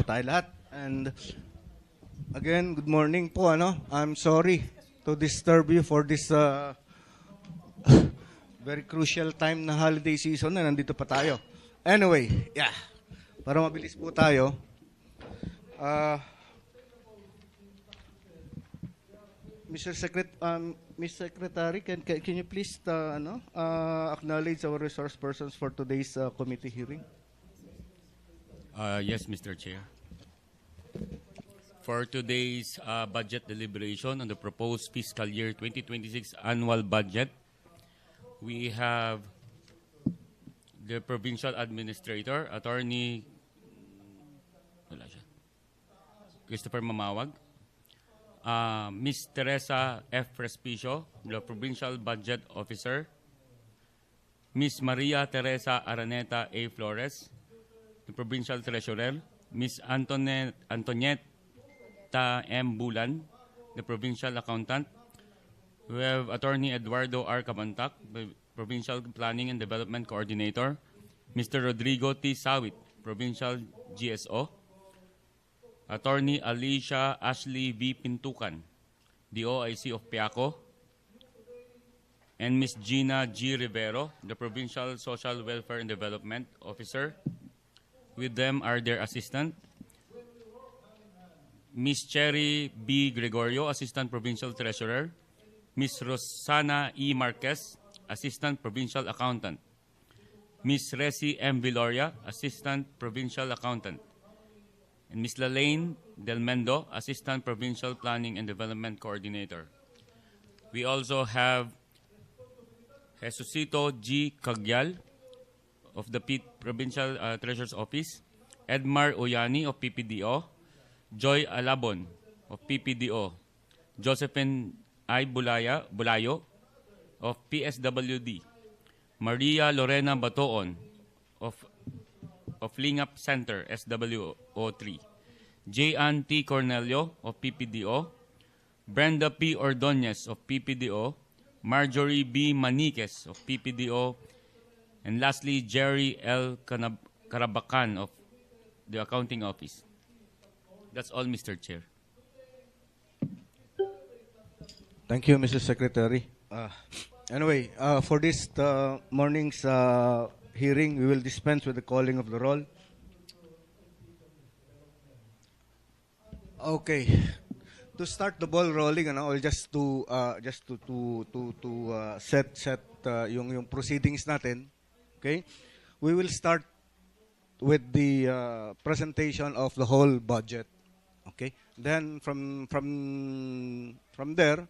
tayo lahat. And again, good morning po. I'm sorry to disturb you for this very crucial time na holiday season na nandito pa tayo. Anyway, yeah. Para mabilis po tayo. Ms. Secretary, can you please acknowledge our resource persons for today's committee hearing? Yes, Mr. Chair. For today's budget deliberation on the proposed fiscal year 2026 annual budget, we have the Provincial Administrator, Attorney Christopher Mamawag, Ms. Teresa F. Respicio, the Provincial Budget Officer, Ms. Maria Teresa Araneta A. Flores, the Provincial Treasurer, Ms. Antonietta M. Bulan, the Provincial Accountant. We have Attorney Eduardo R. Cabantac, the Provincial Planning and Development Coordinator, Mr. Rodrigo T. Sawit, Provincial GSO, Attorney Alicia Ashley V. Pintukan, the OIC of Piaco, and Ms. Gina G. Rivero, the Provincial Social Welfare and Development Officer. With them are their assistant, Ms. Cherry B. Gregorio, Assistant Provincial Treasurer, Ms. Rosana E. Marquez, Assistant Provincial Accountant, Ms. Resi M. Viloria, Assistant Provincial Accountant, and Ms. Lalaine Del Mendo, Assistant Provincial Planning and Development Coordinator. We also have Jesusito G. Cagyal of the Provincial Treasurer's Office, Edmar Oyani of PPDO, Joy Alabon of PPDO, Josephine I. Bulayo of PSWD, Maria Lorena Batoon of Lingap Center, SWO3, J.Ann T. Cornelio of PPDO, Brenda P. Ordonez of PPDO, Marjorie B. Maniquez of PPDO, and lastly, Jerry L. Carabacan of the Accounting Office. That's all, Mr. Chair. Thank you, Mr. Secretary. Anyway, for this morning's hearing, we will dispense with the calling of the roll. Okay. To start the ball rolling, or just to set yung proceedings natin. Okay? We will start with the presentation of the whole budget. Okay? Then from there,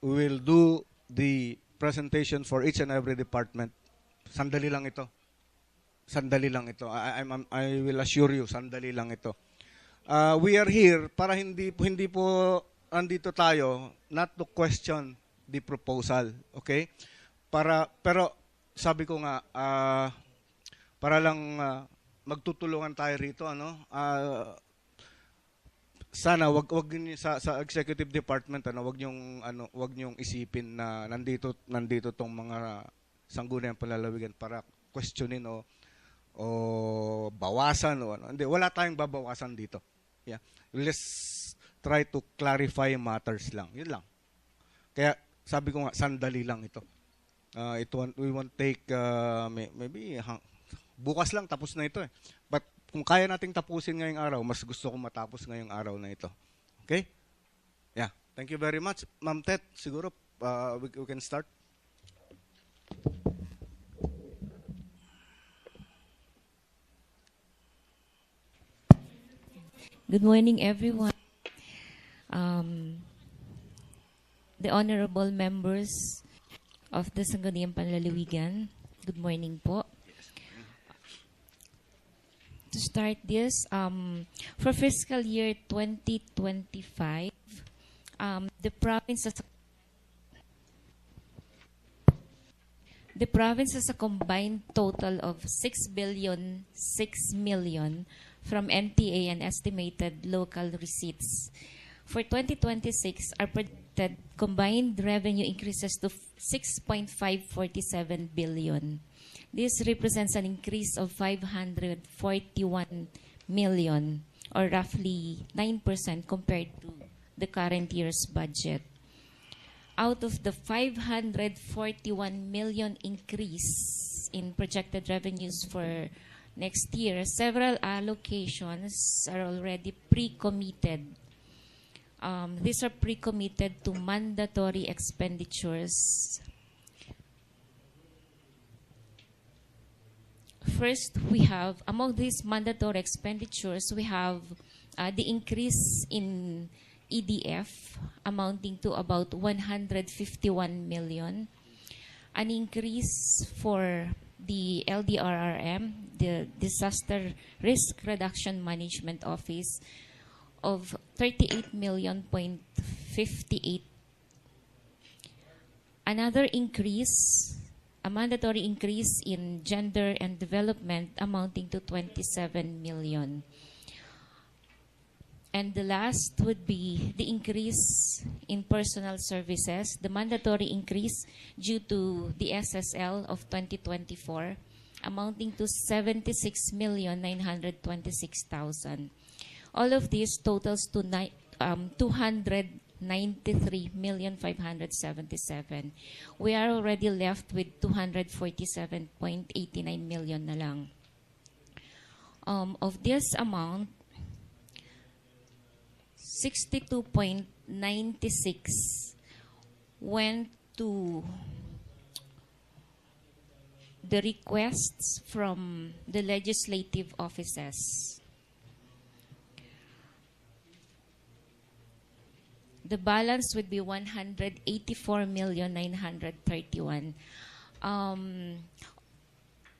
we will do the presentation for each and every department. Sandali lang ito. I will assure you, sandali lang ito. We are here para hindi po andito tayo not to question the proposal, okay? Pero sabi ko nga para lang magtutulungan tayo rito, sana wag niyo sa executive department wag niyong isipin na nandito tong mga sangguniang palalawigan para questionin o bawasan o ano. Hindi, wala tayong babawasan dito. Yeah. Let's try to clarify matters lang. Yun lang. Kaya sabi ko nga sandali lang ito. We won't take maybe bukas lang tapos na ito eh. But kung kaya nating tapusin ngayong araw, mas gusto kong matapos ngayong araw na ito. Okay? Yeah. Thank you very much. Ma'am Tet, siguro we can start. Good morning, everyone. The honorable members of the Sangguniang Panlalawigan, good morning po. To start this, for fiscal year 2025, the province has a combined total of 6,006,000,000 from NTA and estimated local receipts. For 2026, our projected combined revenue increases to 6.547 billion. This represents an increase of 541 million, or roughly 9% compared to the current year's budget. Out of the 541 million increase in projected revenues for next year, several allocations are already pre-committed. These are pre-committed to mandatory expenditures. First, we have, among these mandatory expenditures, we have the increase in EDF amounting to about 151 million, an increase for the LDRRM, the Disaster Risk Reduction Management Office, of 38 million. Another increase, a mandatory increase in gender and development amounting to 27 million. And the last would be the increase in personal services, the mandatory increase due to the SSL of 2024, amounting to 76,926,000. All of this totals to 293,577,000. We are already left with 247.89 million na lang. Of this amount, 62.96 went to the requests from the legislative offices. The balance would be 184,931,000.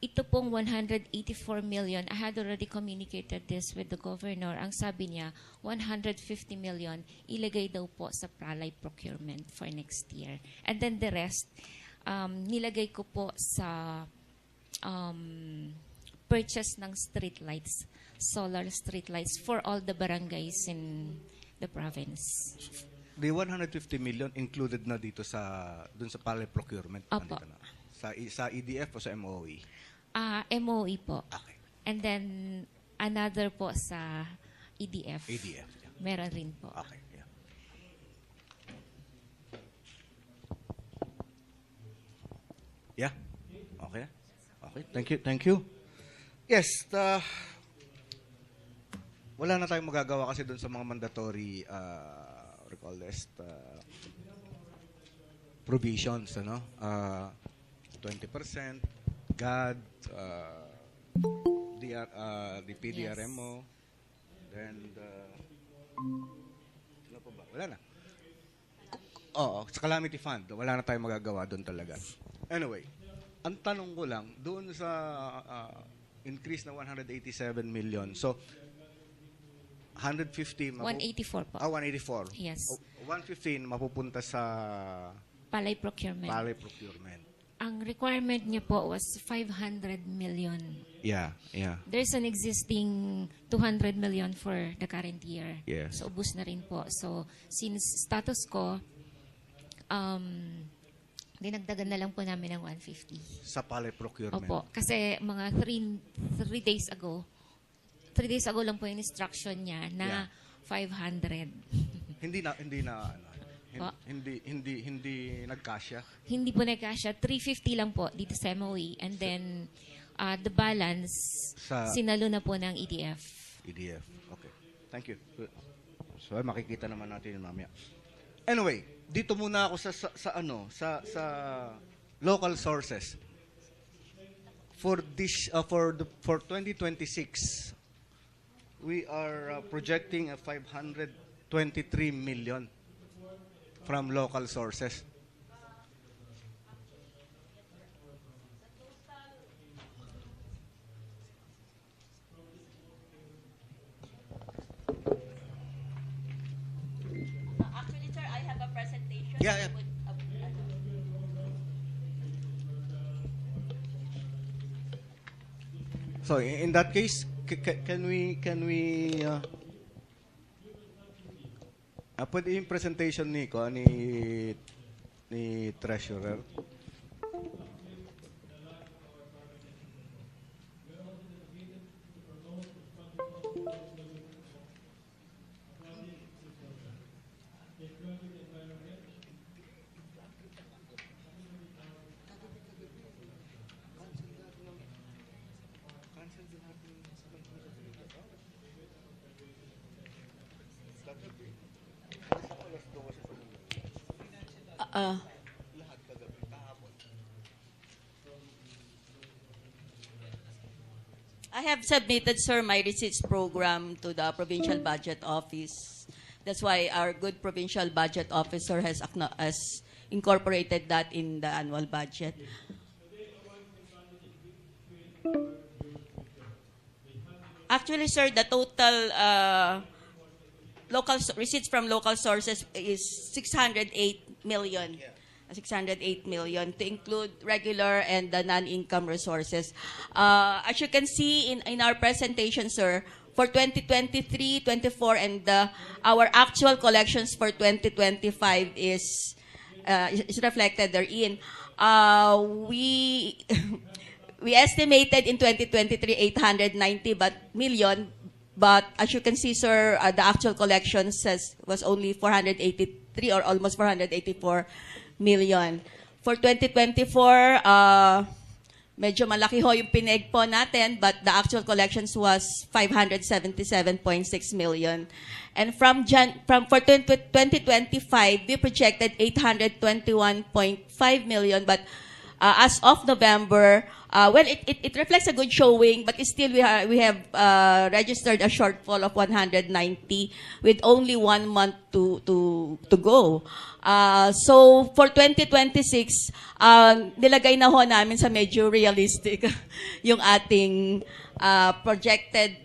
Ito pong 184 million, I had already communicated this with the governor. Ang sabi niya, 150 million ilagay daw po sa Pralay procurement for next year. And then the rest, nilagay ko po sa purchase ng street lights, solar street lights for all the barangays in the province. The 150 million included na dito dun sa Pralay procurement. Opo. Nandito na. Sa EDF o sa MOE? MOE po. Okay. And then another po sa EDF. EDF. Yeah. Meron rin po. Okay. Yeah. Yeah. Okay. Okay. Thank you. Thank you. Yes. Wala na tayong magagawa kasi dun sa mga mandatory recall list provisions, ano? 20%, GAD, the PDRMO, then ano pa ba? Wala na. Oo, sa Calamity Fund, wala na tayong magagawa doon talaga. Anyway, ang tanong ko lang, doon sa increase na 187 million, so 150 184 po. 184. Yes. 115 mapupunta sa Palay procurement. Palay procurement. Ang requirement niya po was 500 million. Yeah, yeah. There's an existing 200 million for the current year. Yes. So, ubus na rin po. So, since status ko, dinagdagan na lang po namin ng 150. Sa Palay procurement. Opo. Kasi mga 3 days ago lang po yung instruction niya na Yeah. 500. Hindi na Po? hindi nagkasya. Hindi po nagkasya. 350 lang po dito sa MOE. And then, the balance, sinalo na po ng EDF. EDF. Okay. Thank you. Good. So, makikita naman natin yun mamaya. Anyway, dito muna ako sa local sources. For 2026, we are projecting a 523 million from local sources. Actually, sir, I have a presentation. Yeah, yeah. So in that case, can we pwede yung presentation ni treasurer? Uh, I have submitted, sir, my receipts program to the provincial budget office. That's why our good provincial budget officer has incorporated that in the annual budget. Actually, sir, the total receipts from local sources is 608 million. 608 million to include regular and the non-income resources. As you can see in our presentation, sir, for 2023, 24, and our actual collections for 2025 is reflected therein. We we estimated in 2023 890 million, but as you can see, sir, the actual collections was only 483 or almost 484 million. For 2024, medyo malaki ho yung pineg po natin, but the actual collections was 577.6 million. And for 2025, we projected 821.5 million, but as of November, well, it reflects a good showing, but still we have registered a shortfall of 190 with only 1 month to go. So for 2026, nilagay na ho namin sa medyo realistic yung ating projected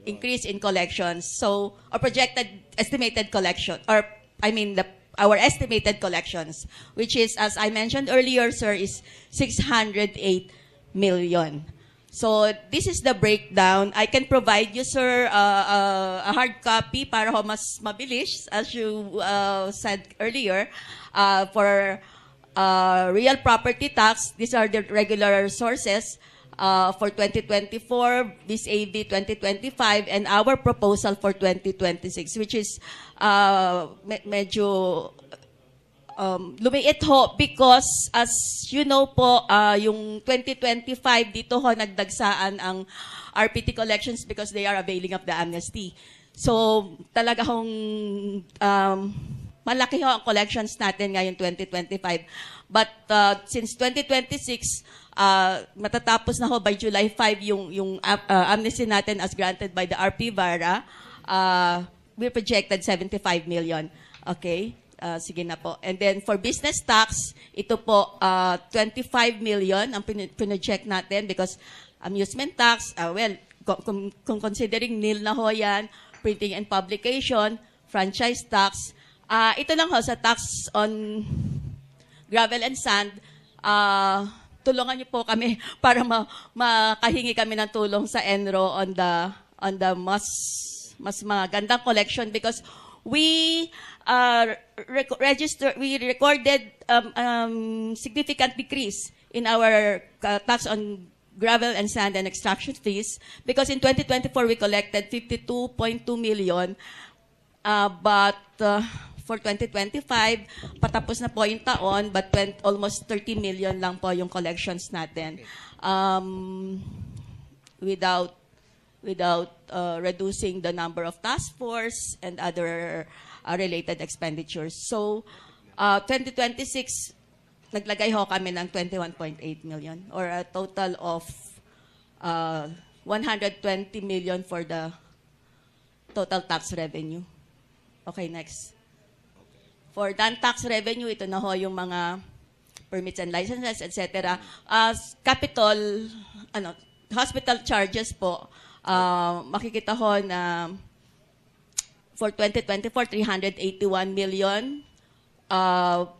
increase in collections. So, or projected estimated collection, or I mean our estimated collections, which is, as I mentioned earlier, sir, is 608 million. So, this is the breakdown. I can provide you, sir, a hard copy para ho mas mabilis, as you said earlier, for real property tax. These are the regular sources for 2024, vis-a-vis 2025, and our proposal for 2026, which is medyo lumiit ho because, as you know po, yung 2025 dito ho nagdagsaan ang RPT collections because they are availing of the amnesty. So talaga hong malaki ho ang collections natin ngayon 2025. But since 2026, matatapos na ho by July 5 yung amnesty natin as granted by the RP Vara, we projected 75 million. Okay? Sige na po. And then for business tax, ito po 25 million ang pinoject natin because amusement tax, well, kung considering nil na ho yan, printing and publication, franchise tax, ito lang ho sa tax on gravel and sand, tulungan niyo po kami para makahingi kami ng tulong sa Enro on the mas magandang collection because we recorded significant decrease in our tax on gravel and sand and extraction fees because in 2024 we collected 52.2 million, but for 2025 patapos na po yung taon, but almost 30 million lang po yung collections natin, without reducing the number of task force and other related expenditures. So, 2026, naglagay ho kami ng 21.8 million or a total of 120 million for the total tax revenue. Okay, next. For non-tax revenue, ito na ho yung mga permits and licenses, etc. Hospital charges po, makikita ho na for 2024, 381 million.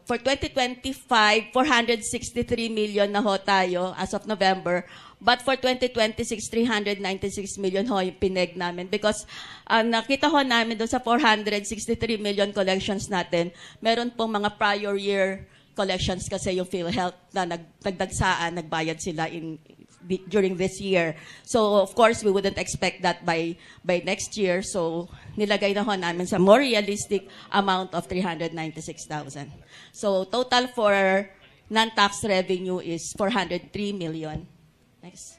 For 2025, 463 million na ho tayo as of November. But for 2026, 396 million ho yung pineg namin. Because nakita ho namin doon sa 463 million collections natin, meron pong mga prior year collections kasi yung PhilHealth na nagdagsaan, nagbayad sila during this year. So, of course, we wouldn't expect that by next year. So, nilagay na ho namin sa more realistic amount of 396,000. So, total for non-tax revenue is 403 million. Next.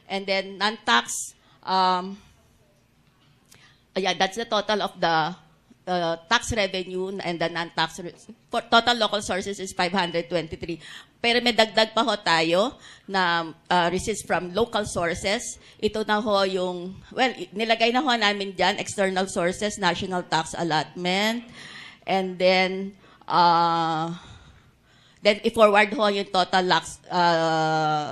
And then, non-tax, that's the total of the tax revenue and the non-tax. For total local sources is 523. Pero may dagdag pa ho tayo na receipts from local sources. Ito na ho yung, well, nilagay na ho namin dyan, external sources, national tax allotment, and then i-forward ho yung total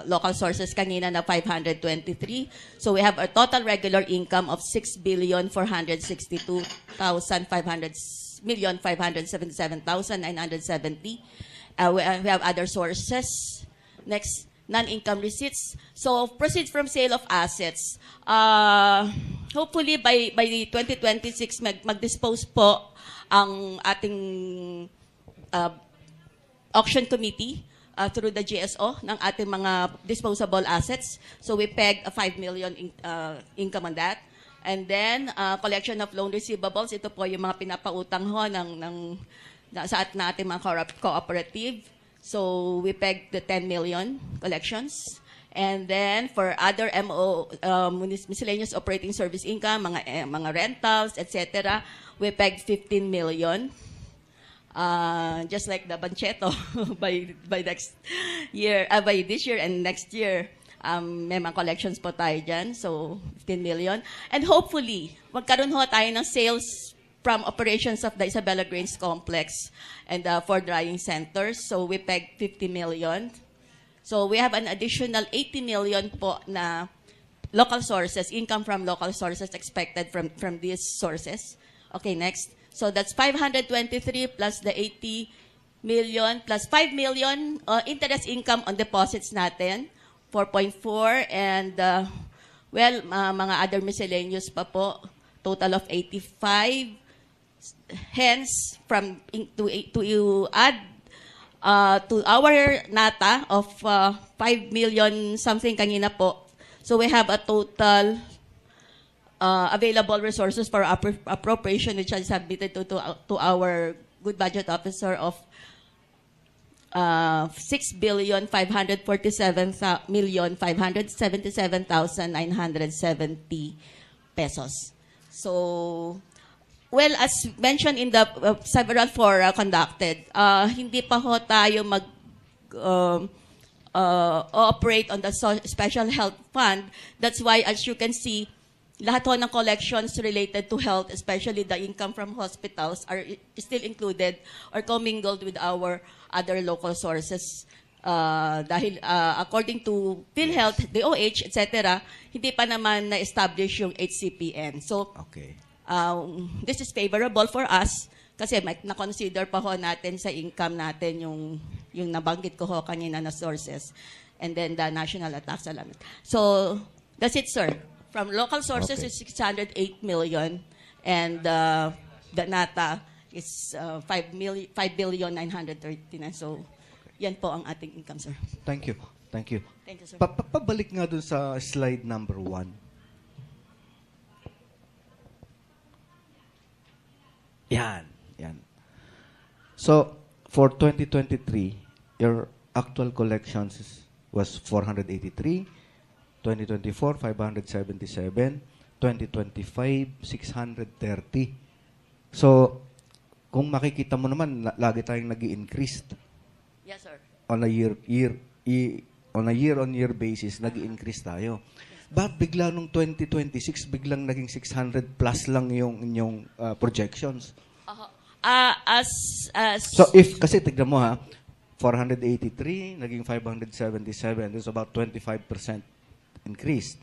local sources kanina na 523. So we have a total regular income of 6,577,970. We have other sources. Next, non-income receipts. So proceeds from sale of assets. Hopefully by 2026 mag-dispose po ang ating auction committee through the GSO ng ating mga disposable assets. So we peg a 5 million income on that. And then, collection of loan receivables. Ito po yung mga pinapautang ho sa ating mga cooperative. So we peg the 10 million collections. And then, for other miscellaneous operating service income, mga rentals, etc., we peg 15 million. Just like the Bancheto by next year, by this year and next year, may mga collections po tayo dyan, so 15 million. And hopefully, magkaroon ho tayo ng sales from operations of the Isabela Grains Complex and for drying centers, so we peg 50 million. So we have an additional 80 million po na local sources, income from local sources expected from these sources. Okay, next. So that's 523 plus the 80 million plus 5 million interest income on deposits natin, 4.4, and mga other miscellaneous pa po, total of 85. Hence, to add to our nata of 5 million something kanina po, so we have a total available resources for appropriation which is submitted to our good budget officer of 6,547,577,970 pesos. So, well, as mentioned in the several fora conducted, hindi pa ho tayo operate on the special health fund. That's why, as you can see, lahat ho ng collections related to health, especially the income from hospitals, are still included or commingled with our other local sources. Dahil according to PhilHealth, DOH, etc., hindi pa naman na-establish yung HCPN. So, Okay. this is favorable for us kasi na-consider pa ho natin sa income natin yung nabanggit ko ho kanina na sources and then the national tax allotment. So, that's it, sir. From local sources Okay. is 608 million, and the nata is 5,939. So, yan po ang ating income, sir. Thank you. Thank you. Thank you, sir. Pabalik nga dun sa slide number 1. Yan. Yan. So, for 2023, your actual collections was 483. 2024, 577. 2025, 630. So, kung makikita mo naman, lagi tayong nag-i-increase. Yes, sir. On a year-on-year basis, nag-i-increase tayo. But bigla nung 2026, biglang naging 600 plus lang yung inyong projections. So kasi tignan mo ha, 483, naging 577, there's about 25% increase.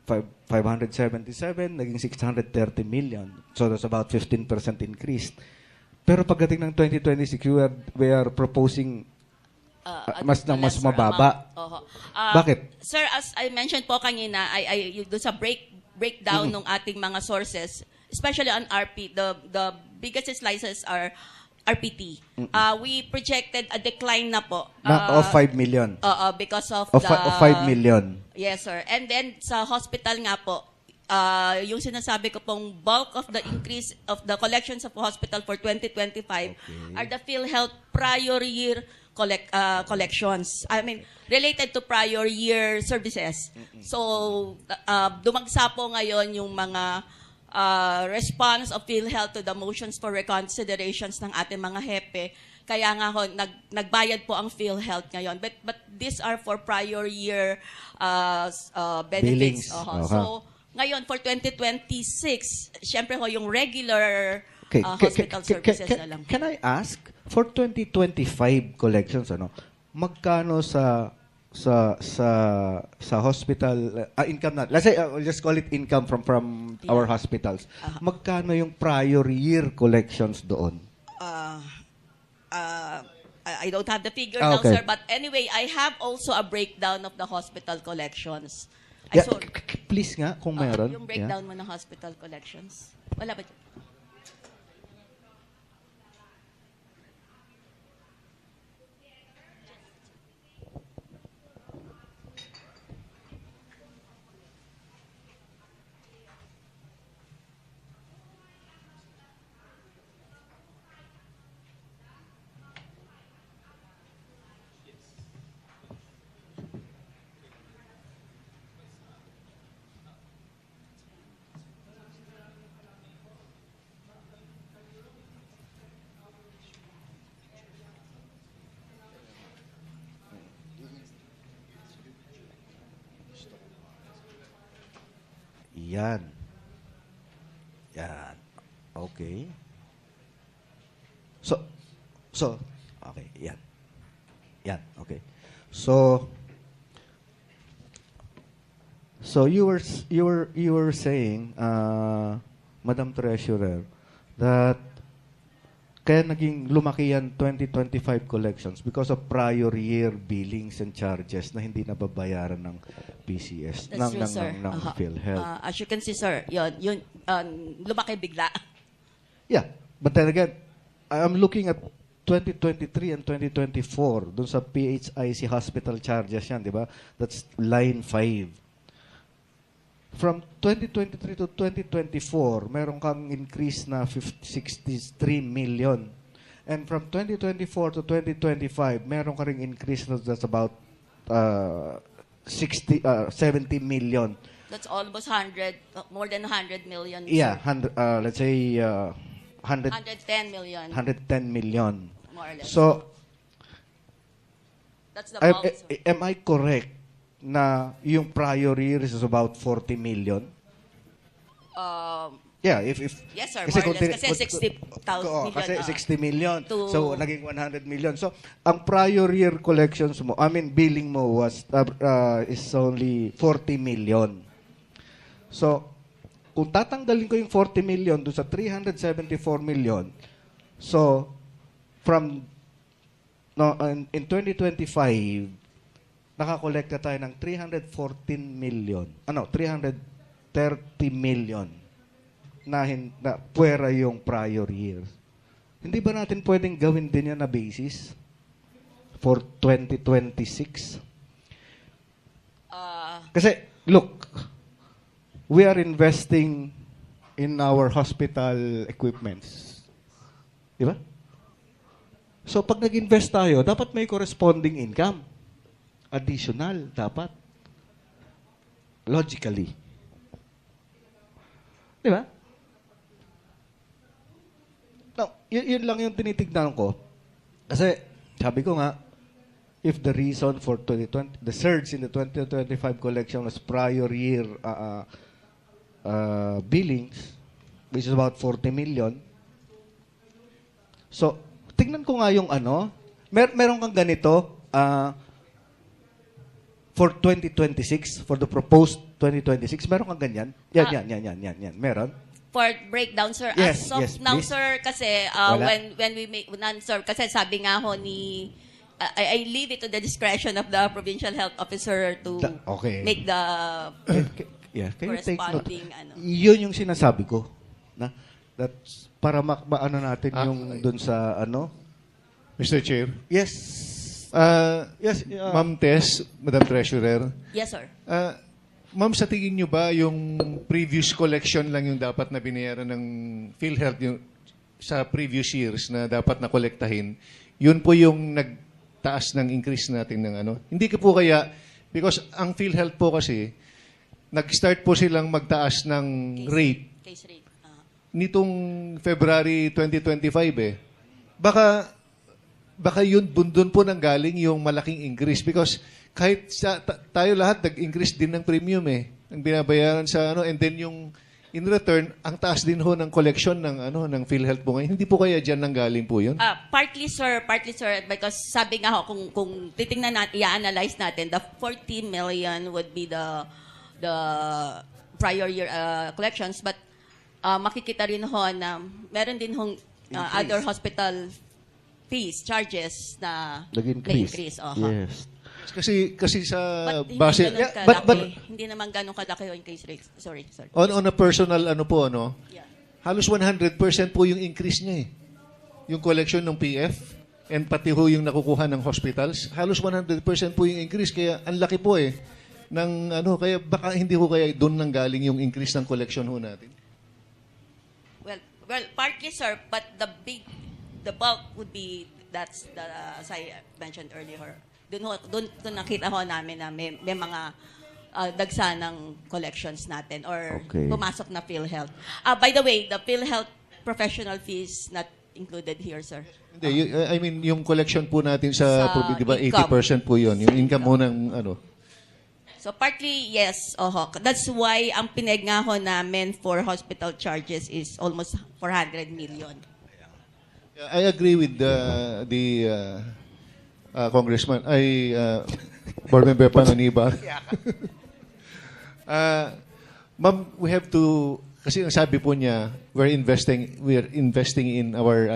577, naging 630 million. So that's about 15% increase. Pero pagdating ng 2026, we are proposing mas mababa. Bakit? Sir, as I mentioned po kanina, doon sa breakdown ng ating mga sources, especially on RP, the biggest slices are RPT. We projected a decline na po. Of 5 million. Because of Of, the... of 5 million. Yes, sir. And then sa hospital nga po, yung sinasabi ko pong bulk of the increase of the collections of hospital for 2025 are the PhilHealth prior year collections. I mean, related to prior year services. So, dumagsa po ngayon yung mga response of PhilHealth to the motions for reconsiderations ng ating mga hepe. Kaya nga ho, nagbayad po ang PhilHealth ngayon. But these are for prior year benefits. Billings. Okay. So, ngayon, for 2026, syempre ho, yung regular Okay. hospital services na lang. Can I ask, for 2025 collections, magkano sa hospital income na, let's say we'll just call it income from our hospitals, magkano yung prior year collections doon? I don't have the figure Ah, now, okay. sir. But anyway, I have also a breakdown of the hospital collections. Yeah, saw- please nga kung meron. Yung breakdown mo ng hospital collections. Wala ba? Yan. Yan. Okay. So, okay, yan. Yan, okay. So you were saying, Madam Treasurer, that kaya naging lumaki yan 2025 collections because of prior year billings and charges na hindi nababayaran ng PCS, That's true, sir. ng PhilHealth. As you can see, sir, yun lumaki bigla. Yeah, but then again, I'm looking at 2023 and 2024 dun sa PHIC hospital charges yan, di ba? That's line 5. From 2023 to 2024, meron kang increase na 63 million. And from 2024 to 2025, meron ka ring increase na that's about 70 million. That's almost 100, more than 100 million. Yeah, sir. let's say 110 million, 110 million. more or less. So, That's the bulk, sir. am I correct na yung prior year is about 40 million? Yeah, if Yes, sir, kasi more or kung less. Kasi 60,000 million. Kasi 60 million. To- So naging 100 million. So ang prior year collections mo, I mean billing mo was is only 40 million. So kung tatanggalin ko yung 40 million do sa 374 million, so from in 2025 nakakolekta tayo ng 314 million. 330 million na puwera yung prior years. Hindi ba natin pwedeng gawin din yan na basis for 2026? Kasi, look, we are investing in our hospital equipments. Di ba? So, pag nag-invest tayo, dapat may corresponding income. Additional, dapat. Logically. Di ba? No, yun lang yung tinitignan ko. Kasi, sabi ko nga, if the reason for 2020, the surge in the 2025 collection was prior year billings, which is about 40 million. So, tignan ko nga yung meron kang ganito, for 2026, for the proposed 2026, meron kang ganyan? Yan. Meron? For breakdown, sir. Yes, As of yes, now, please. sir, kasi Wala. when we make, sir, kasi sabi nga ho ni, I leave it to the discretion of the provincial health officer to Okay. make the Yeah, can you take note? corresponding, Yun yung sinasabi ko. Na That's para maano natin yung dun sa ano. Mr. Chair. Yes. Yes. Ma'am Tess, Madam Treasurer. Yes, sir. Ma'am, sa tingin nyo ba yung previous collection lang yung dapat na binayaran ng PhilHealth yung, sa previous years na dapat na kolektahin, yun po yung nagtaas ng increase natin ng ano? Hindi ko po kaya, because ang PhilHealth po kasi, nag-start po silang magtaas ng rate Case rate. nitong February 2025 eh. Baka yun doon po nang galing yung malaking increase because kahit tayo lahat nag-increase din ng premium eh. Ang binabayaran sa ano and then yung in return ang taas din ho ng collection ng ano ng PhilHealth po ngayon. Hindi po kaya diyan nang galing po yun? Partly sir, because sabi nga ho kung titingnan natin, i-analyze natin, the 40 million would be the prior year collections, but makikita rin ho na meron din hong other hospital fees, charges na Nag-increase. Yes. Kasi sa But hindi base ganun but kalaki. Hindi naman ganun kalaki yung case rates. Sorry. on a personal ano po ano, Yeah. halos 100% po yung increase niya eh. Yung collection ng PF and pati ho yung nakukuha ng hospitals, halos 100% po yung increase kaya ang laki po eh ng ano kaya baka hindi ho kaya doon nang galing yung increase ng collection ho natin. Well, partly sir, but the bulk would be that's the as I mentioned earlier. Doon nakita ho namin na may mga dagsa ng collections natin or Okay. pumasok na PhilHealth. By the way, the PhilHealth professional fees not included here, sir. Hindi, I mean yung collection po natin Sa sa, di ba income. 80% po yun, yung income mo ng ano. So partly, yes. That's why ang pinag nga ho namin for hospital charges is almost 400 million. I agree with the Congressman, Board Member Panganiban. Ma'am, we have to, kasi ang sabi po niya, we're investing in our,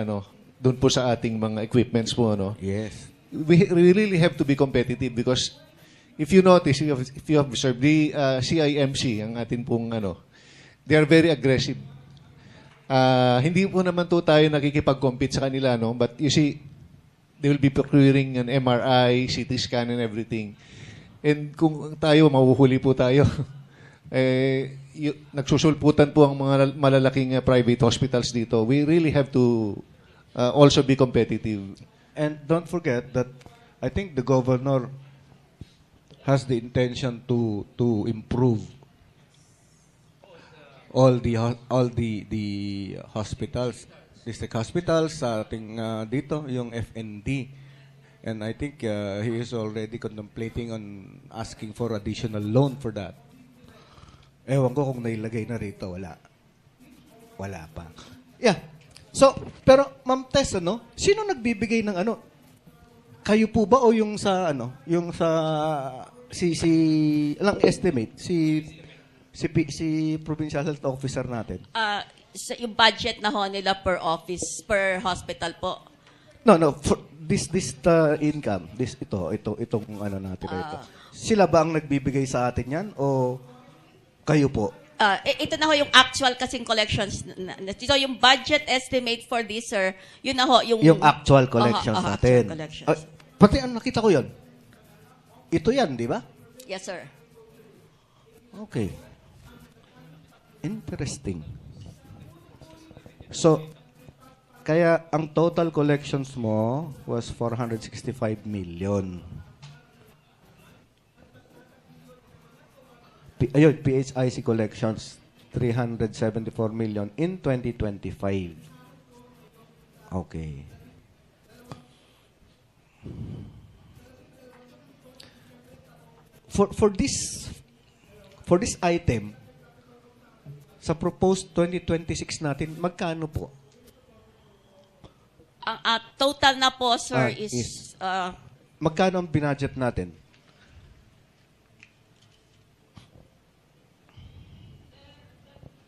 doon po sa ating mga equipments po, ano. Yes. We really have to be competitive because if you notice, if you have observed, the CIMC, ang atin pong, they are very aggressive. Hindi po naman to tayo nakikipag-compete sa kanila, no? But you see, they will be procuring an MRI, CT scan, and everything. And kung tayo, mahuhuli po tayo. Nagsusulputan po ang mga malalaking private hospitals dito. We really have to also be competitive. And don't forget that I think the governor has the intention to improve all the hospitals, district hospitals sa ating dito yung FND, and I think he is already contemplating on asking for additional loan for that. Ewan ko kung nailagay na rito, wala pa. Yeah. So, pero Ma'am Tess, sino nagbibigay ng kayo po ba o yung sa alang estimate si provincial health officer natin? Yung budget na ho nila per office, per hospital po. No, for this income, itong natin ito. Sila ba ang nagbibigay sa atin 'yan o kayo po? Ito na ho yung actual kasing collections. So yung budget estimate for this, sir, yun na ho Yung actual collections natin. Actual collections. Pati ang nakita ko 'yon. Ito 'yan, di ba? Yes, sir. Okay. Interesting. So, kaya ang total collections mo was 465 million. Ayun, PHIC collections, 374 million in 2025. Okay. For this item, sa proposed 2026 natin, magkano po? Ang total na po, sir, is magkano ang binudget natin?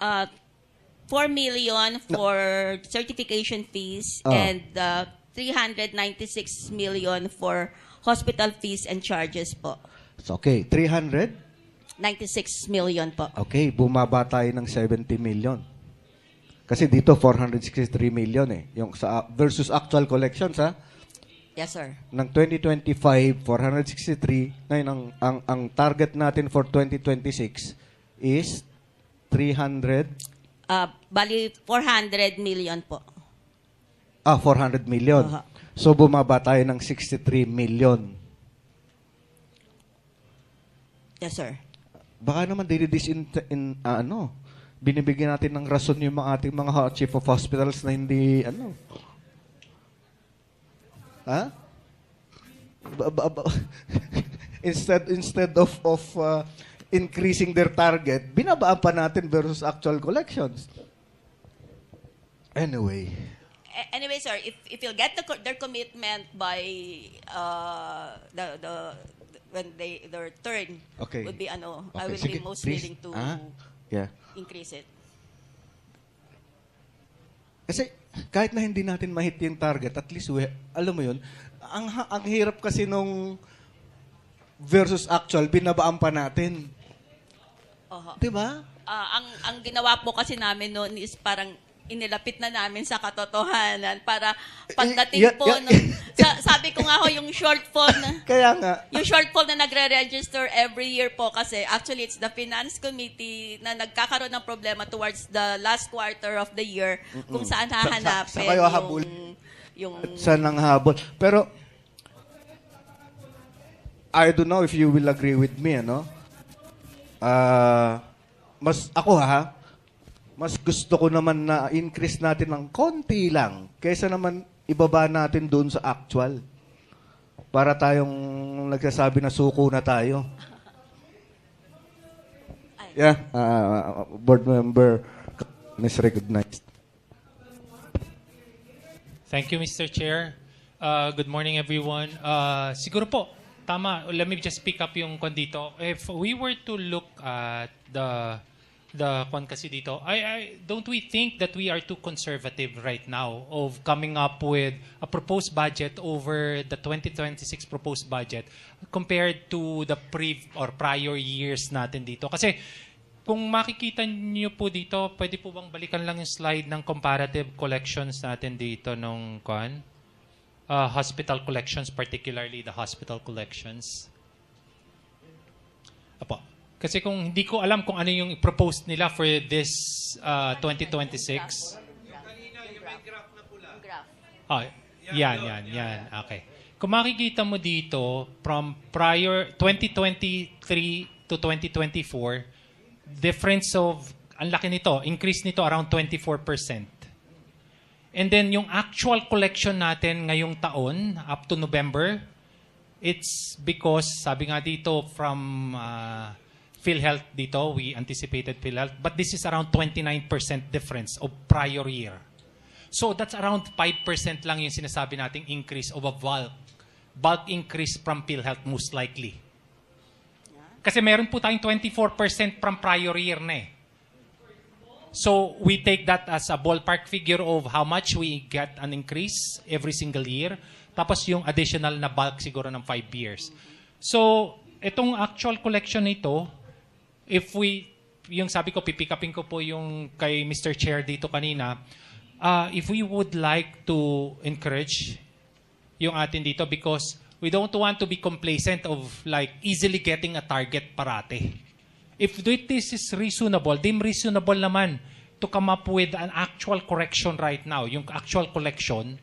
uh, 4 million for certification fees Oh. and 396 million for hospital fees and charges po. So, okay, 300? 96 million po. Okay, bumaba tayo ng 70 million. Kasi dito 463 million eh. Yung sa versus actual collections ha. Yes, sir. Ng 2025 463. Ngayon ang target natin for 2026 is 300 Bali, 400 million po. 400 million. Aha. So bumaba tayo ng 63 million. Yes, sir. Baka naman binibigyan natin ng rason yung mga ating mga chief of hospitals na hindi ha? Instead of increasing their target, binabaan pa natin versus actual collections. Anyway, Anyway, sir, if you'll get their commitment by when their turn Okay. would be I Okay, will sige, be most please. willing to yeah. increase it. Kasi kahit na hindi natin mahit yung target, at least alam mo yun, ang hirap kasi nung versus actual, binabaan pa natin. Oho. 'Di ba? Ang ginawa po kasi namin noon is parang inilapit na namin sa katotohanan para pagdating po sabi ko nga ho yung shortfall na Kaya nga, yung shortfall na nagre-register every year po kasi actually it's the finance committee na nagkakaroon ng problema towards the last quarter of the year kung saan hahanapin sa kayo habol. yung sa nanghabol. Pero, I don't know if you will agree with me, mas gusto ko naman na increase natin ng konti lang kaysa naman ibaba natin doon sa actual. Para tayong nagsasabi na suko na tayo. Yeah, board member is recognized. Thank you, Mr. Chair. Good morning, everyone. Siguro po, tama. Let me just pick up yung kwan dito. If we were to look at the kwan kasi dito, don't we think that we are too conservative right now of coming up with a proposed budget over the 2026 proposed budget compared to the prior years natin dito? Kasi kung makikita niyo po dito, pwede po bang balikan lang yung slide ng comparative collections natin dito nung kwan? Hospital collections, particularly the hospital collections. Apo. Kasi kung hindi ko alam kung ano yung propose nila for this 2026. Yan. Okay. Kung makikita mo dito, from prior 2023 to 2024, difference of, ang laki nito, increase nito around 24%. And then yung actual collection natin ngayong taon, up to November, it's because, sabi nga dito from PhilHealth dito, we anticipated PhilHealth, but this is around 29% difference of prior year. So that's around 5% lang yung sinasabi nating increase of a bulk increase from PhilHealth most likely. Kasi meron po tayong 24% from prior year na eh. So we take that as a ballpark figure of how much we get an increase every single year. Tapos yung additional na bulk siguro ng 5 years. So itong actual collection nito, if we, yung sabi ko, pipick upin ko po yung kay Mr. Chair dito kanina, if we would like to encourage yung atin dito because we don't want to be complacent of like easily getting a target parate. If this is reasonable, dim reasonable naman to come up with an actual correction right now, yung actual collection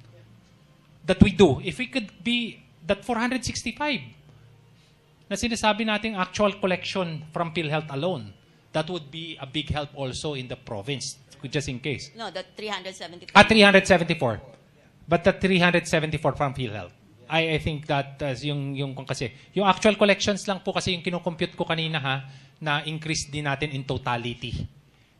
that we do. If we could be that 465 na sinasabi nating actual collection from PhilHealth alone, that would be a big help also in the province, just in case. No, the 374. 374. But the 374 from PhilHealth. I think that yung kasi yung actual collections lang po kasi yung kino-compute ko kanina na increase din natin in totality.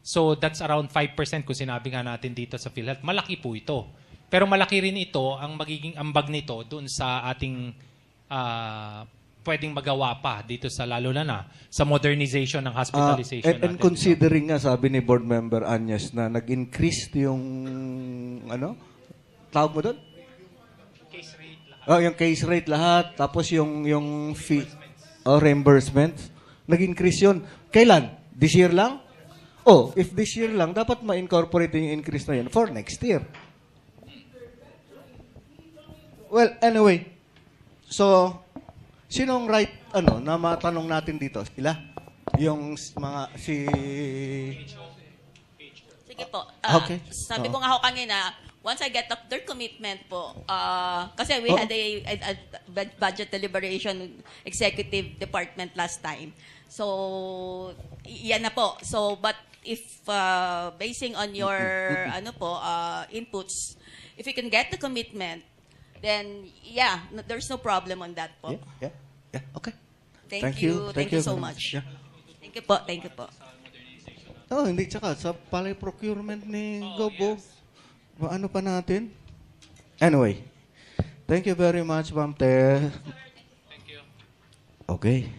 So that's around 5% kung sinabi nga natin dito sa PhilHealth. Malaki po ito. Pero malaki rin ito ang magiging ambag nito doon sa ating pwedeng magawa pa dito sa lalo na sa modernization ng hospitalization natin. And considering nga sabi ni board member Anyas na nag-increase yung tawag mo doon? Case rate lahat. Yung case rate lahat tapos yung fee reimbursement nag-increase yun. Kailan? This year lang? Oh, if this year lang, dapat ma-incorporate yung increase na yun for next year. Well, anyway. So, sinong right, na matanong natin dito? Sila? Yung Sige po. Okay. Sabi Oo. ko nga ho kanina, once I get up their commitment po, kasi we had a budget deliberation executive department last time. So, yan na po. So, but if basing on your inputs, if you can get the commitment, then yeah, there's no problem on that po. Yeah. Okay. Thank you. Thank you so very much. Yeah. Thank you po. Thank you po. Oh, hindi tsaka sa palay procurement ni Gobo. Ano pa natin? Anyway. Thank you very much, Ma'am Ter. Thank you. Okay.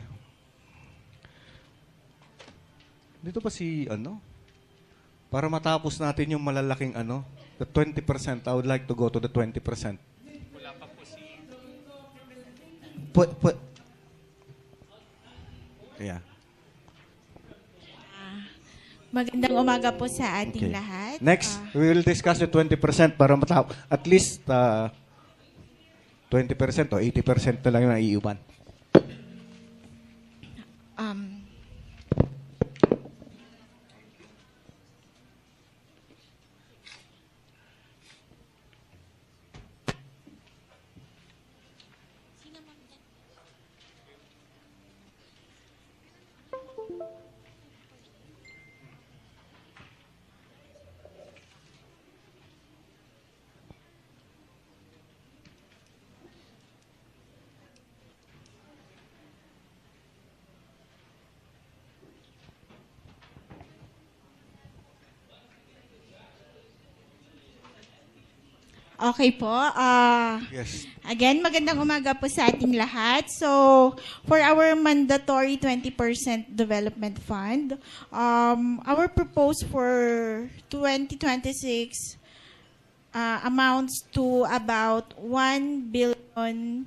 Dito pa para matapos natin yung malalaking the 20%, I would like to go to the 20%. Wala pa po si... Yeah. Magandang umaga po sa ating lahat. Next, we will discuss the 20% para matapos. At least 20% o 80% na lang yung naiiwan. Okay po. Yes. Again, magandang umaga po sa ating lahat. So, for our mandatory 20% development fund, our proposed for 2026 amounts to about 1 billion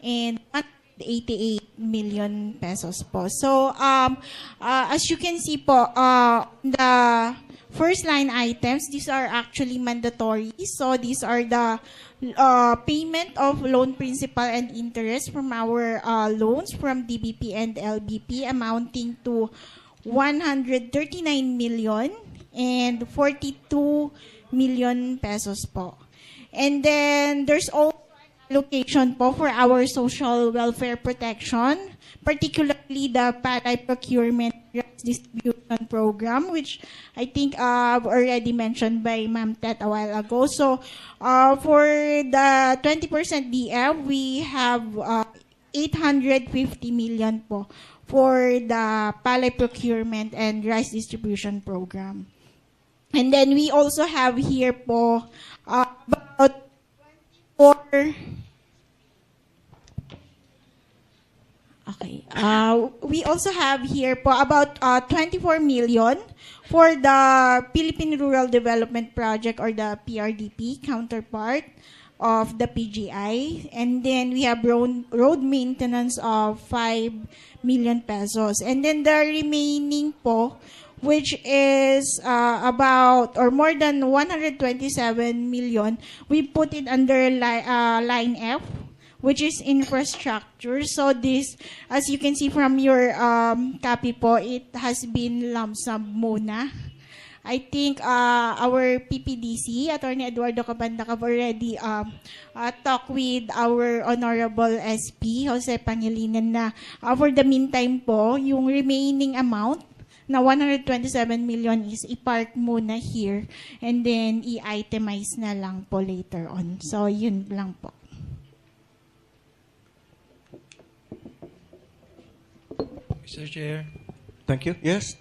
and 188 million pesos po. So, as you can see po, the first line items, these are actually mandatory. So, these are the payment of loan principal and interest from our loans from DBP and LBP amounting to 139 million and 42 million pesos po. And then, there's also allocation po for our social welfare protection, particularly the PALAY procurement distribution program, which I think already mentioned by Ma'am Tet a while ago. So, for the 20% DF, we have 850 million po for the PALAY procurement and rice distribution program. And then we also have here po about we also have here po about 24 million for the Philippine Rural Development Project or the PRDP counterpart of the PGI. And then we have road maintenance of 5 million pesos. And then the remaining po, which is about or more than 127 million, we put it under line F, which is infrastructure. So this, as you can see from your copy po, it has been lump sum muna. I think our PPDC, Attorney Eduardo Cabanda, have already talked with our Honorable SP, Jose Pangilinan, na for the meantime po, yung remaining amount na 127 million is i-park muna here and then i-itemize na lang po later on. So, yun lang po. Mr. Chair. Thank you. Yes.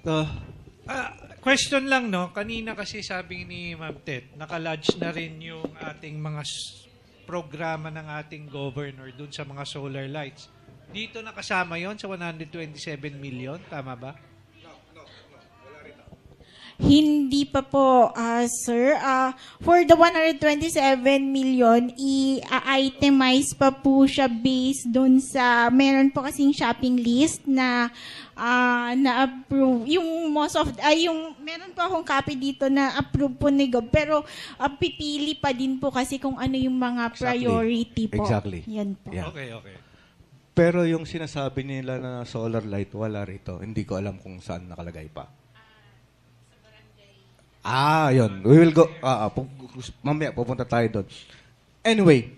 Question lang, no? Kanina kasi sabi ni Ma'am Tet, nakalodge na rin yung ating mga programa ng ating governor dun sa mga solar lights. Dito nakasama yon sa 127 million, tama ba? Hindi pa po, sir. For the 127 million, i-itemize pa po siya based dun sa, meron po kasing shopping list na na-approve. Yung most of, meron po akong copy dito na approve po ni Gob. Pero pipili pa din po kasi kung ano yung mga priority po. Exactly. Yan po. Yeah. Okay. Pero yung sinasabi nila na solar light, wala rito. Hindi ko alam kung saan nakalagay pa. Yun. We will go. Mamaya, pupunta tayo doon. Anyway,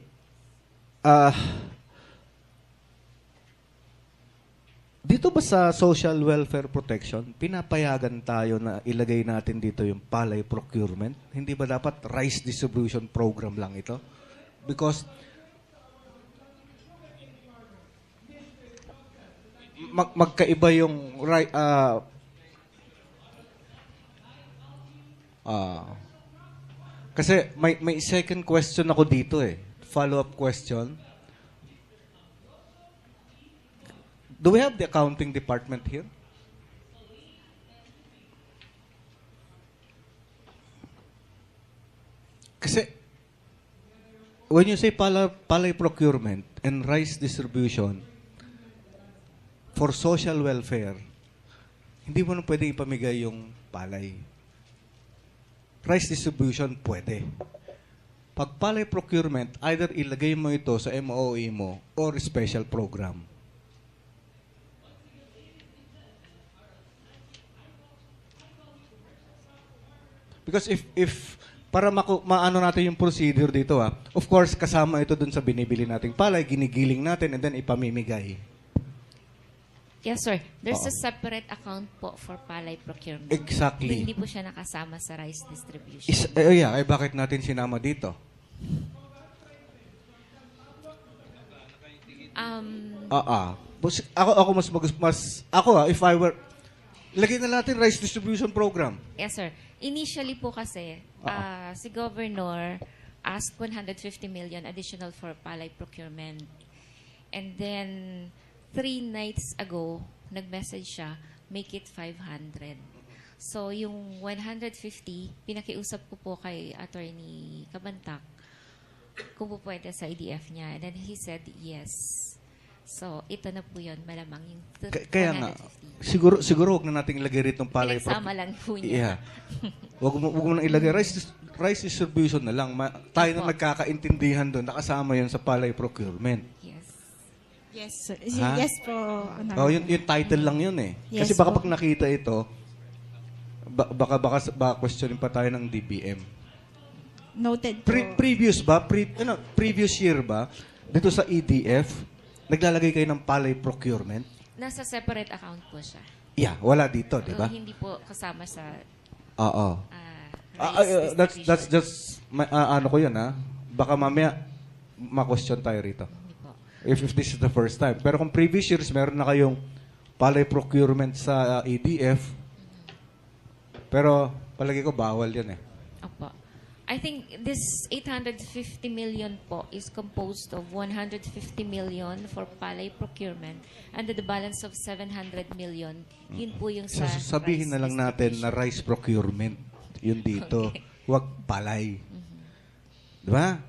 dito ba sa social welfare protection, pinapayagan tayo na ilagay natin dito yung palay procurement? Hindi ba dapat rice distribution program lang ito? Because magkaiba yung kasi may second question ako dito follow-up question. Do we have the accounting department here? Kasi when you say palay procurement and rice distribution for social welfare, hindi mo na pwede ipamigay yung palay. Rice distribution, pwede. Pag palay procurement, either ilagay mo ito sa MOE mo or special program. Because if para maano natin yung procedure dito, of course, kasama ito dun sa binibili nating palay, ginigiling natin, and then ipamimigay. Yes, sir. There's a separate account po for palay procurement. Exactly. Hindi po siya nakasama sa rice distribution. Bakit natin sinama dito? If I were, lagyan na natin rice distribution program. Yes, sir. Initially po kasi, si Governor asked 150 million additional for palay procurement. And then, 3 nights ago, nag-message siya, make it 500. So, yung 150, pinakiusap ko po kay Attorney Cabantac kung po pwede sa EDF niya. And then he said, yes. So, ito na po yun, malamang yung Kaya nga, 150. siguro huwag na nating ilagay rito ng palay. Pinagsama lang po niya. Yeah. Huwag mo na ilagay. Rice distribution na lang. Tayo na nagkakaintindihan doon. Nakasama yun sa palay procurement. Yes, sir. Ha? Yes po. Yung title lang yun Yes Kasi baka po. pag nakita ito, baka questionin pa tayo ng DBM. Noted po. Previous year ba, dito sa EDF, naglalagay kayo ng palay procurement? Nasa separate account po siya. Yeah, wala dito, di ba? Hindi po kasama sa Oo. rice That's distribution. just ano ko yun Baka mamaya ma-question tayo rito. Hindi po. If this is the first time. Pero kung previous years meron na kayong palay procurement sa EDF, pero palagi ko bawal yan Opo. I think this 850 million po is composed of 150 million for palay procurement and the balance of 700 million. Yun po yung sa Sabihin rice na lang natin na distribution. rice procurement. Yun dito. Okay. Huwag palay. Di ba?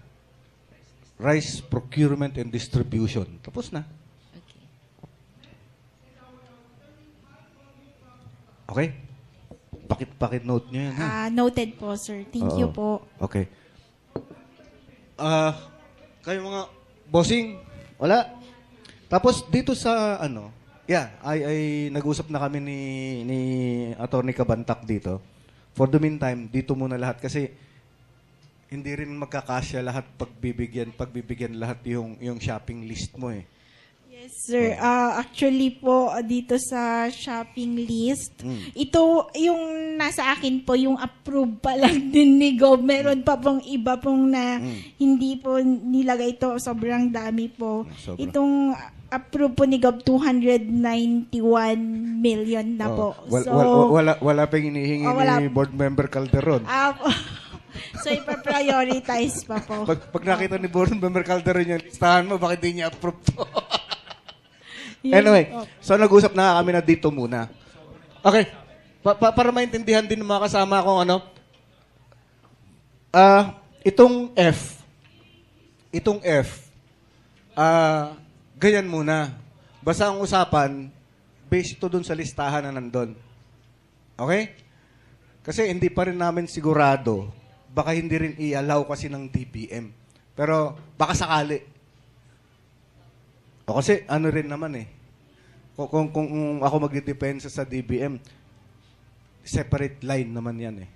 Rice procurement and distribution. Tapos na. Okay. Okay? Pakit-note nyo yan, Noted po, sir. Thank you Oo. po. Okay. Kayo mga bossing, wala. Tapos dito sa ay nag-usap na kami ni Attorney Cabantac dito. For the meantime, dito muna lahat kasi hindi rin magkakasya lahat pagbibigyan lahat yung shopping list mo Yes, sir. Actually po, dito sa shopping list, ito, yung nasa akin po, yung approve pa lang din ni Gob. Meron pa pong iba pong na hindi po nilagay ito. Sobrang dami po. Sobra. Itong approve po ni Gob, 291 million na po. Wala pang hinihingi wala. ni Board Member Calderon. So, ipa-prioritize pa po. Pag nakita ni Board Member Calderon yung listahan mo, bakit di niya approve to? Yun Anyway, po. so nag-usap na kami na dito muna. Okay. para maintindihan din ng mga kasama kung ano, itong F, ganyan muna. Basta ang usapan, based ito dun sa listahan na nandun. Okay? Kasi hindi pa rin namin sigurado, baka hindi rin i-allow kasi ng DBM. Pero baka sakali. O kasi ano rin naman eh, kung ako magdidepensa sa DBM, separate line naman yan eh.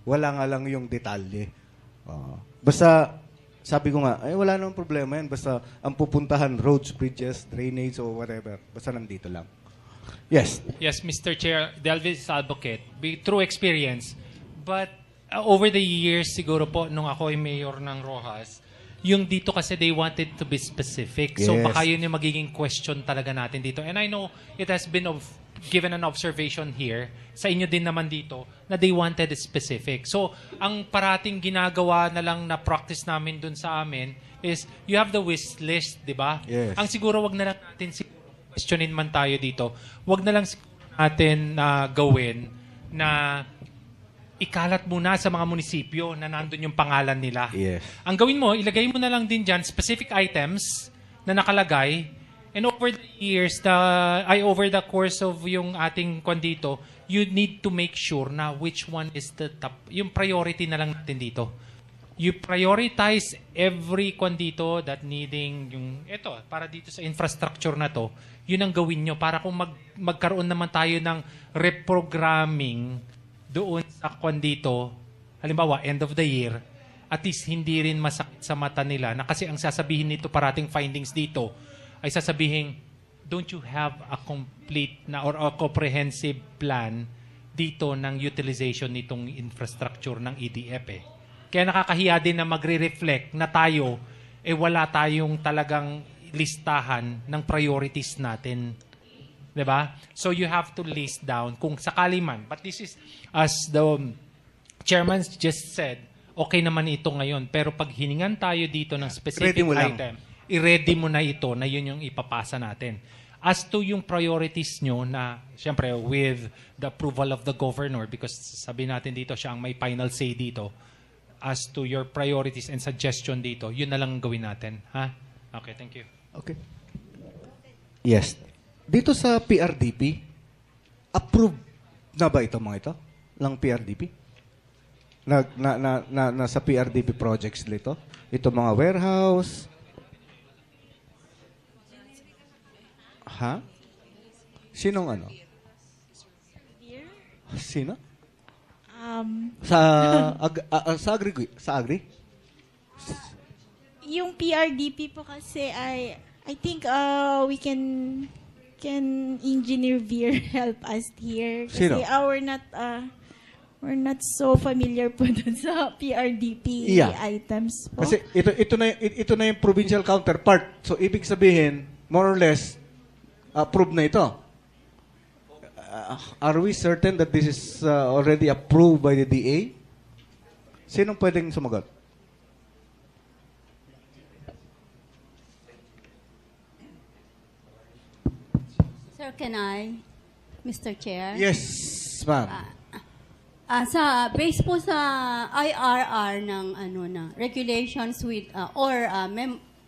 Wala nga lang yung detalye. Basta, sabi ko nga, wala namang problema yan. Basta ang pupuntahan, roads, bridges, drainage, or whatever. Basta nandito lang. Yes. Yes, Mr. Chair, Delvis Advocate, through experience. But over the years, siguro po, nung ako ay mayor ng Rojas, yung dito kasi they wanted to be specific. So Yes. baka yun yung magiging question talaga natin dito. And I know it has been given an observation here, sa inyo din naman dito, na they wanted specific. So ang parating ginagawa na lang na practice namin dun sa amin is you have the wish list, di ba? Yes. Ang siguro wag na lang natin questionin man tayo dito, wag na lang natin gawin na ikalat muna sa mga munisipyo na nandun yung pangalan nila. Yes. Ang gawin mo, ilagay mo na lang din dyan specific items na nakalagay, and over the years, over the course of yung ating dito, you need to make sure na which one is the top, yung priority na lang natin dito. You prioritize every dito that needing yung, para dito sa infrastructure na to, yun ang gawin nyo para kung magkaroon naman tayo ng reprogramming doon sa dito, halimbawa, end of the year, at least hindi rin masakit sa mata nila na kasi ang sasabihin nito parating findings dito ay sasabihin, don't you have a complete na or a comprehensive plan dito ng utilization nitong infrastructure ng EDF eh. Kaya nakakahiya din na magre-reflect na tayo wala tayong talagang listahan ng priorities natin. Diba? So you have to list down kung sakali man. But this is, as the chairman just said, okay naman ito ngayon. Pero pag hiningan tayo dito ng specific Ready mo lang. item, i-ready mo na ito na yun yung ipapasa natin. As to yung priorities nyo na, syempre, with the approval of the governor, because sabi natin dito, siya ang may final say dito, as to your priorities and suggestion dito, yun na lang ang gawin natin. Ha? Okay, thank you. Okay. Yes. Dito sa PRDP, approved na ba ito mga ito? Lang PRDP? Na sa PRDP projects nito? Ito mga warehouse? Ha? Sinong ano? Sino? Sa agri? Yung PRDP po kasi I think we can Engineer Veer help us here kasi Sino? we're not so familiar po dun sa PRDP items po. Kasi ito na yung provincial counterpart. So ibig sabihin, more or less approved na ito. Are we certain that this is already approved by the DA? Sinong pwedeng sumagot? Sir, can I? Mr. Chair? Yes, ma'am. Based po sa IRR ng regulations with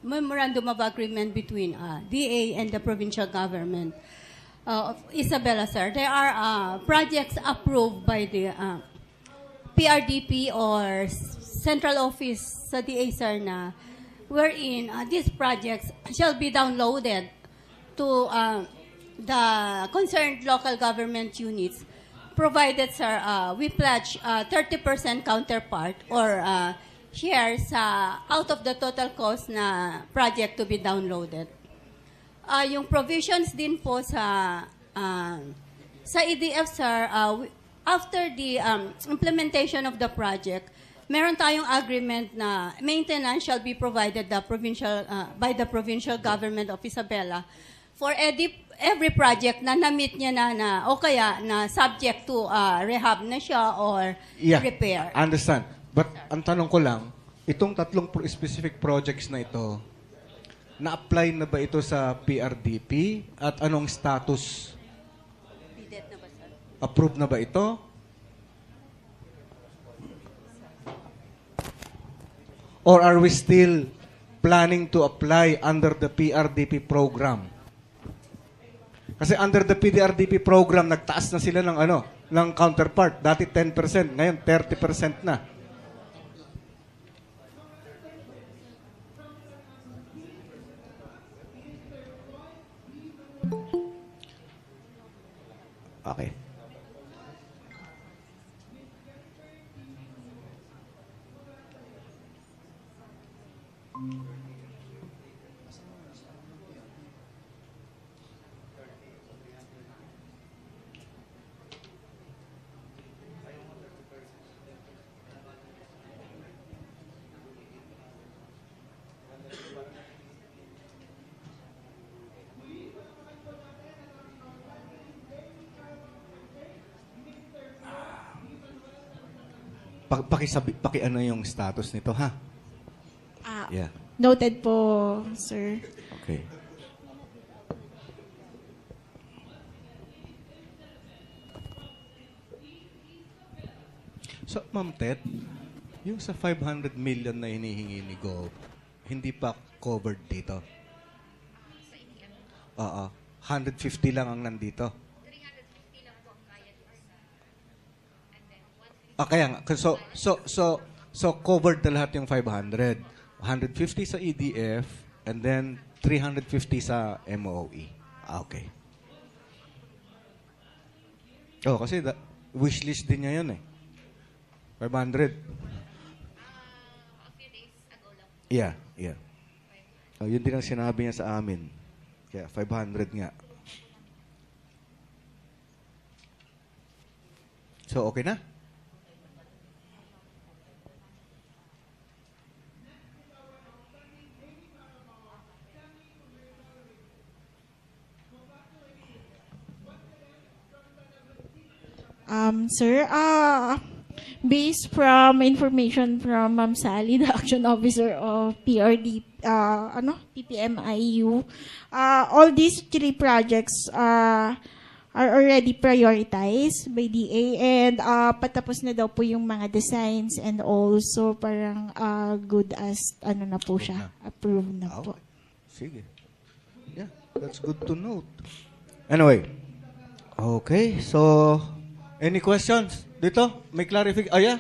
memorandum of agreement between DA and the provincial government of Isabela, sir, there are projects approved by the PRDP or central office sa DA, sir, na wherein these projects shall be downloaded to the concerned local government units, provided, sir, we pledge 30% counterpart or share out of the total cost na project to be downloaded. Yung provisions din po sa EDF, sir, after the implementation of the project, meron tayong agreement na maintenance shall be provided by the provincial government of Isabela for every project na na-meet niya na o kaya na subject to rehab na siya or repair. Understand. But ang tanong ko lang, itong tatlong specific projects na ito, na-apply na ba ito sa PRDP at anong status? Approved na ba ito? Or are we still planning to apply under the PRDP program? Kasi under the PRDP program, nagtaas na sila ng ng counterpart. Dati 10%, ngayon 30% na. Okay. Paki-ano yung status nito, ha? Yeah. Noted po, sir. Okay. So, Ma'am Tet, yung sa 500 million na hinihingi ni Gov, hindi pa covered dito? Oo. 150 lang ang nandito. Kaya nga. So covered na lahat yung 500. 150 sa EDF and then 350 sa MOE. Okay. Kasi wishlist din niya yun eh. 500. Yeah. Yun din ang sinabi niya sa amin. Kaya 500 nga. So, okay na? Sir, based from information from Ma'am Sally, the Action Officer of PPMIU, all these 3 projects are already prioritized by DA and patapos na daw po yung mga designs and also parang good as na po siya, approved na po. Sige. Yeah, that's good to note. Anyway, okay, so any questions dito? May clarification? Yeah.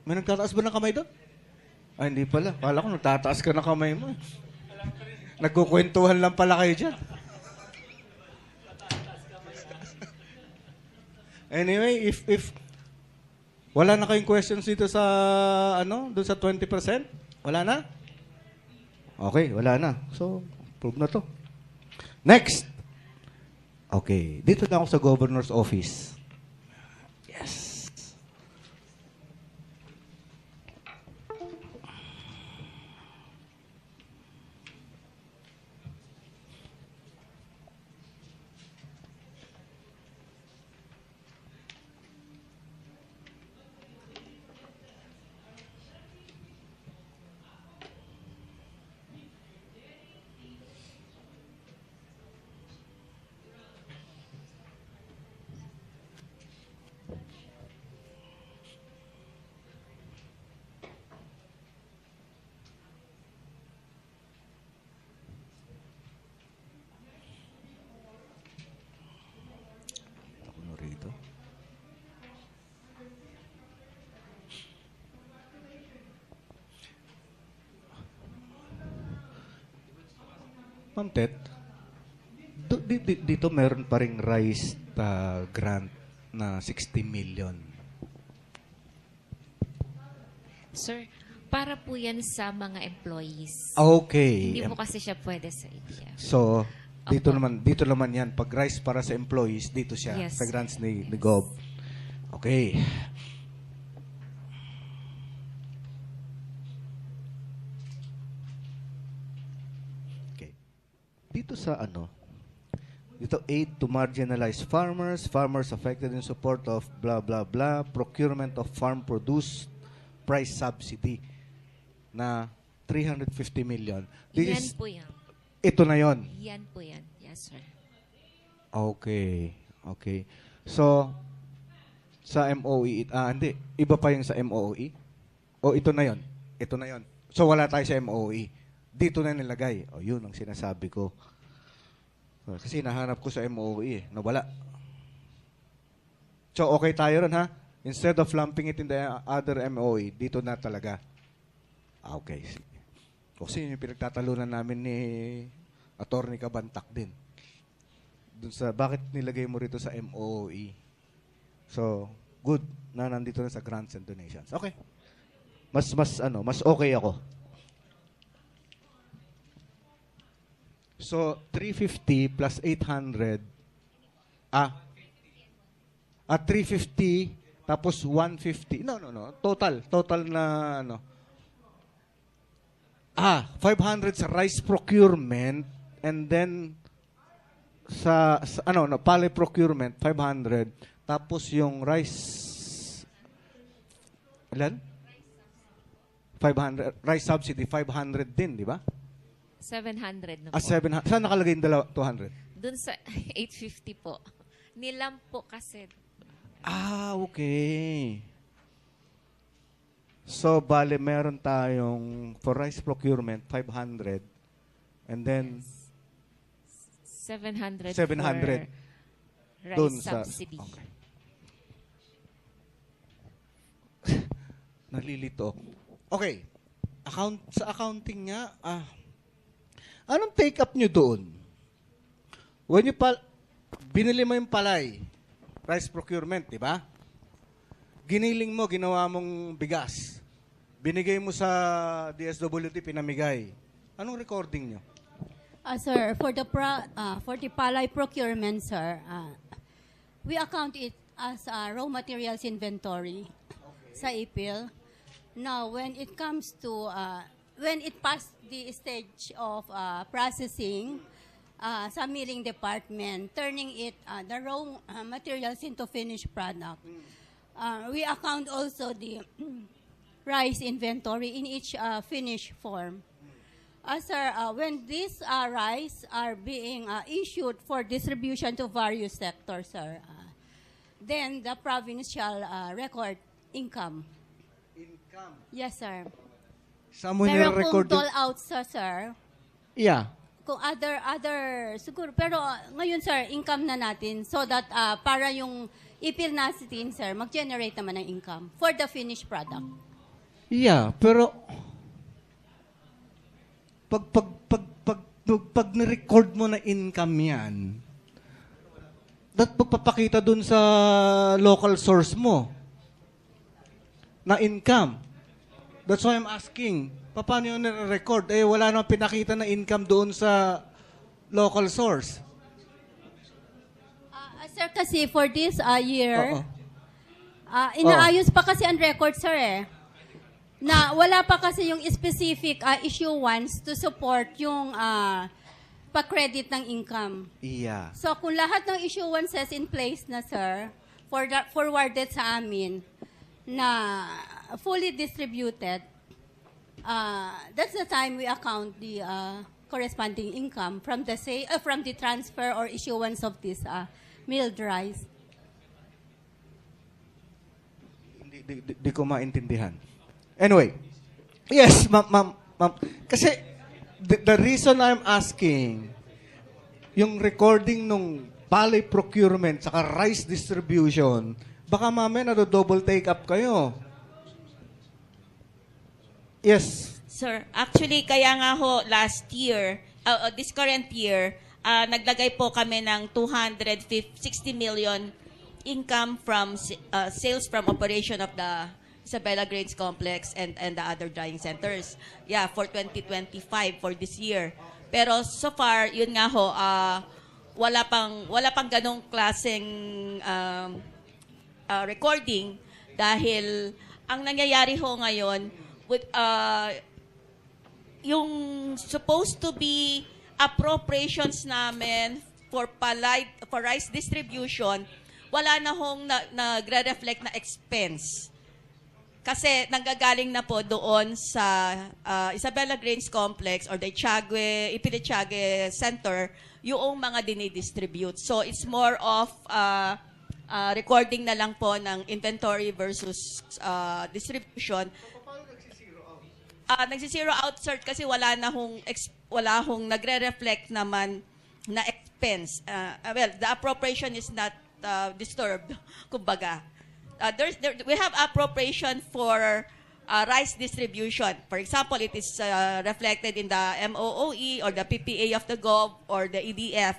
May nagtataas ba ng kamay doon? Hindi pala. Kala ko nagtataas ka ng kamay mo. Nagkukwentuhan lang pala kayo dyan. Anyway, if wala na kayong questions dito sa doon sa 20%? Wala na? Okay, wala na. So, prove na to. Next. Okay, dito na ako sa governor's office. Yes. Rito. Ma'am Tet, dito meron pa ring RISE grant na 60 million. Sir, para po yan sa mga employees. Okay. Hindi po kasi siya pwede sa EDF. So, dito naman yan. Pag RISE para sa employees, dito siya. Yes. Sa grants ni Gov. Okay. Okay. Dito sa dito aid to marginalized farmers, farmers affected in support of blah blah blah, procurement of farm produce, price subsidy na 350 million. Yan po yan. Ito na yon. Yan po yan. Yes, sir. Okay. Okay. So, Sa MOE, hindi. Iba pa yung sa MOE? O ito na yon. Ito na yon. So wala tayo sa MOE. Dito na nilagay. O yun ang sinasabi ko. Kasi nahanap ko sa MOE nawala. So okay tayo ron ha? Instead of lumping it in the other MOE, dito na talaga. Okay. Kasi yung pinagtatalunan namin ni Attorney Cabantac din. Dun sa, bakit nilagay mo rito sa MOE? So, good na nandito na sa grants and donations. Okay. Mas okay ako. So, 350 plus 800, 350 tapos 150. No. Total na, 500 sa rice procurement and then palay procurement, 500. Tapos yung rice, ilan? 500. Rice subsidy, 500 din, di ba? 700 na po. 700. Saan nakalagay yung 200? Dun sa 850 po. Nilam po kasi. Okay. So, bale, meron tayong, for rice procurement, 500. And then, 700 700 for rice dun subsidy. Okay. Nalilito. Okay. Sa accounting niya, anong take up nyo doon? When you binili mo yung palay, rice procurement, di ba? Giniling mo, ginawa mong bigas. Binigay mo sa DSWD, pinamigay. Anong recording nyo? Sir, for the palay procurement, sir, we account it as raw materials inventory sa IPIL. Now, when it comes to, when it passed the stage of processing sa milling department, turning it, the raw materials into finished product, we account also the rice inventory in each finished form. Sir, when these rice are being issued for distribution to various sectors, sir, then the province shall record income. Income? Yes, sir. Saan mo Pero nire-record? kung dole out, sir, Yeah. kung other, siguro, pero ngayon, sir, income na natin so that para yung ipil natin, sir, mag-generate naman ng income for the finished product. Yeah, pero pag ni-record mo na income yan, pagpapakita dun sa local source mo na income. That's why I'm asking, paano yun nire-record? Wala namang pinakita na income doon sa local source. Sir, kasi for this year, Oo. inaayos pa kasi ang record, sir, na wala pa kasi yung specific issuance to support yung pa-credit ng income. Yeah. So, kung lahat ng issuances in place na, sir, forwarded sa amin na fully distributed, that's the time we account the corresponding income from the transfer or issuance of this milled rice. Di ko maintindihan. Anyway, yes, ma'am. Kasi, the reason I'm asking, yung recording nung palay procurement saka rice distribution, baka mamaya double take up kayo. Yes. Sir, actually, kaya nga ho, last year, this current year, naglagay po kami ng 260 million income from sales from operation of the Isabela Grains Complex and the other drying centers. Yeah, for 2025, for this year. Pero so far, yun nga ho, wala pang ganong klaseng recording dahil ang nangyayari ho ngayon, with, yung supposed to be appropriations namin for rice distribution, wala na hong nagre-reflect na expense. Kasi nanggagaling na po doon sa Isabela Grains Complex or the Ipilichagwe Center yung mga dinidistribute. So it's more of recording na lang po ng inventory versus distribution. Nagsisiro out, sir, kasi wala hong nagre-reflect naman na expense. Well, the appropriation is not disturbed, kumbaga. We have appropriation for rice distribution. For example, it is reflected in the MOOE or the PPA of the Gov or the EDF.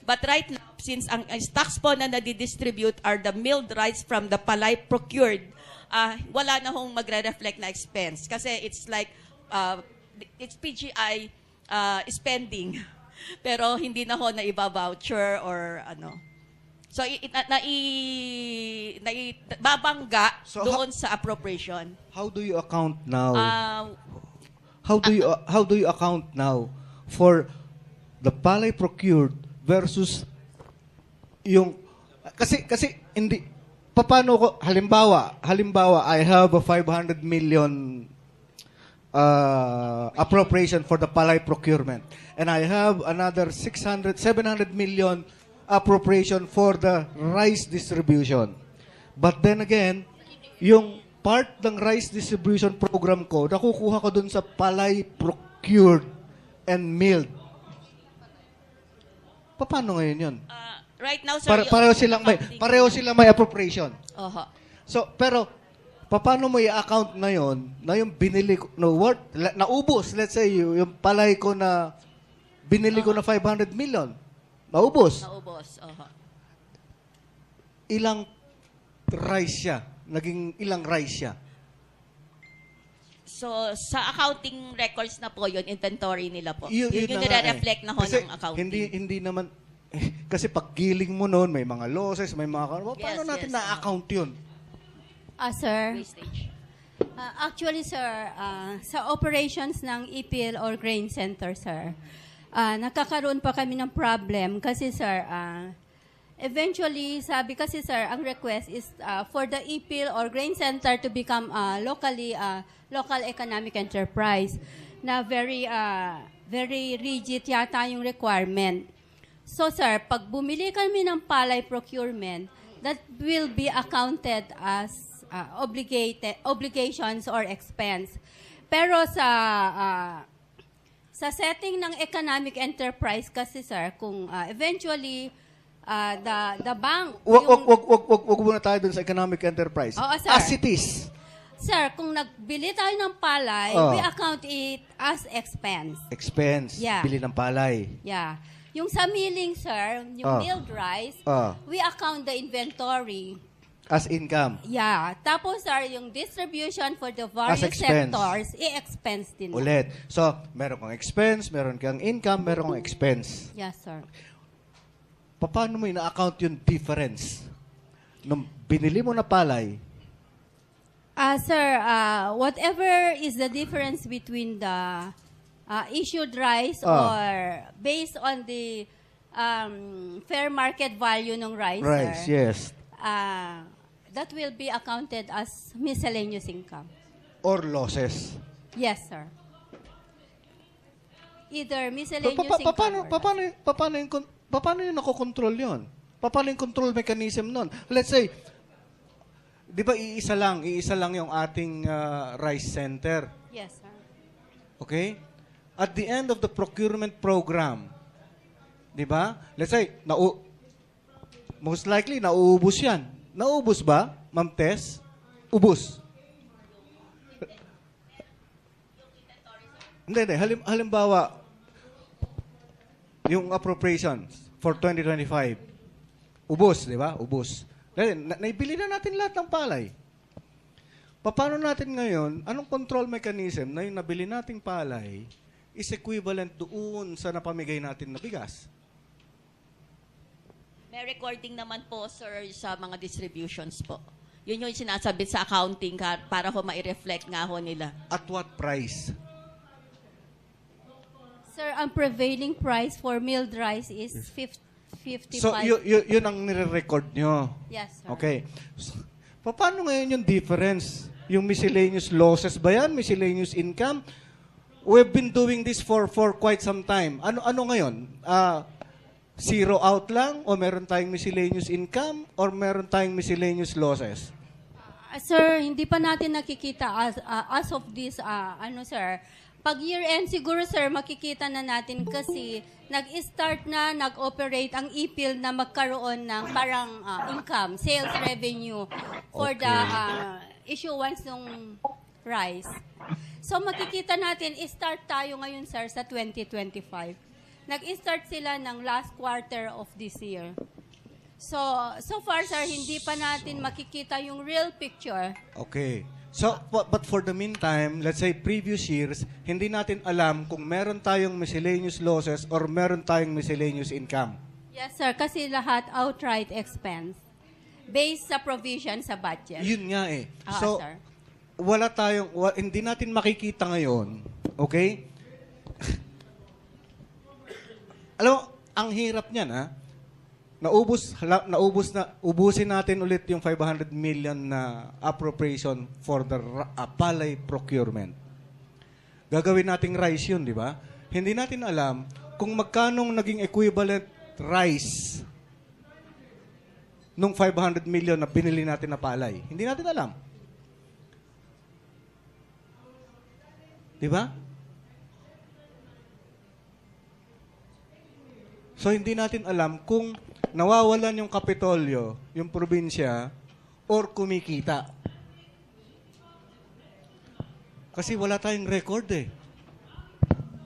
But right now, since ang stocks po na nadidistribute are the milled rice from the palay procured, wala na hong magre-reflect na expense. Kasi it's like, it's PGI spending. Pero hindi na ho na iba-voucher or ano. So, babangga So, doon sa appropriation. How do you account now? Uh, How do you account now for the palay procured versus yung kasi hindi paano ko halimbawa I have a 500 million appropriation for the palay procurement and I have another 700 million appropriation for the rice distribution. But then again, yung part ng rice distribution program ko, nakukuha ko dun sa palay procured and milled. Paano ngayon yun? right now, sir, Pareho silang may appropriation. Oho. So, pero paano mo i-account na yon na yung binili ko, naubos, let's say, yung palay ko na binili ko na 500 million, naubos. Naubos. Oho. Ilang rice siya? Naging ilang rice siya? So, sa accounting records na po yun, inventory nila po. Yun Yun na yung nga nire-reflect na ho Kasi ng accounting. Hindi naman, kasi pag giling mo noon, may mga losses, may mga, paano Yes, natin yes, na-account yun? Sir, Wastage. actually, sir, sa operations ng EPL or Grain Center, sir, nakakaroon pa kami ng problem kasi, sir, eventually, sabi kasi, sir, ang request is for the EPL or Grain Center to become local economic enterprise na very rigid yata yung requirement. So, sir, pag bumili kami ng palay procurement, that will be accounted as obligations or expense. Pero sa setting ng economic enterprise kasi, sir, kung eventually the bank Wag muna tayo dun sa economic enterprise. Oo, sir. As it is. Sir, kung nagbili tayo ng palay, we account it as expense. Expense. Yeah. Bili ng palay. Yeah. Yung sa milling, sir, yung milled rice, we account the inventory. As income. Yeah. Tapos, sir, yung distribution for the various expense. sectors, i-expense din. Ulit. So, meron kang expense, meron kang income, meron kang expense. Yes, sir. Paano mo ina-account yung difference? Nung binili mo na palay, Sir, whatever is the difference between the issued rice or based on the fair market value ng rice, rice, sir, yes. that will be accounted as miscellaneous income. Or losses. Yes, sir. Either miscellaneous income or Paano yung nakokontrol yun? Paano yung control mechanism nun? Let's say, di ba iisa lang yung ating rice center. Yes, sir. Okay? At the end of the procurement program, di ba? Let's say, most likely, nauubos yan. Nauubos ba, Ma'am Tess? Ubus. Hindi. Halimbawa, yung appropriations for 2025, ubos, di ba? Ubos. Naibili na natin lahat ng palay. Paano natin ngayon, anong control mechanism na yung nabili nating palay is equivalent doon sa napamigay natin na bigas? May recording naman po, sir, sa mga distributions po. Yun yung sinasabit sa accounting para ho ma-reflect nga ho nila. At what price? Sir, ang prevailing price for milled rice is 55. So, yun ang nire-record nyo. Yes, sir. Okay. So, paano ngayon yung difference? Yung miscellaneous losses ba yan? Miscellaneous income? We've been doing this for quite some time. Ano ngayon? zero out lang o meron tayong miscellaneous income or meron tayong miscellaneous losses? Sir, hindi pa natin nakikita as of this, sir. Pag year-end, siguro, sir, makikita na natin kasi nag-start na, nag-operate ang IPIL na magkaroon ng parang income, sales revenue for the issuance ng rice. So, makikita natin, start tayo ngayon, sir, sa 2025. Nag-start sila ng last quarter of this year. So far, sir, hindi pa natin makikita yung real picture. Okay. So, but for the meantime, let's say previous years, hindi natin alam kung meron tayong miscellaneous losses or meron tayong miscellaneous income. Yes, sir, kasi lahat outright expense based sa provision sa budget. Yun nga eh. Ah, So, sir. hindi natin makikita ngayon, okay? Alam mo, ang hirap niyan, ha? Ubusin natin ulit yung 500 million na appropriation for the palay procurement. Gagawin nating rice yun, di ba? Hindi natin alam kung magkanong naging equivalent rice nung 500 million na binili natin na palay. Hindi natin alam. Di ba? So, hindi natin alam kung nawawalan yung Kapitolyo, yung probinsya, or kumikita. Kasi wala tayong record eh.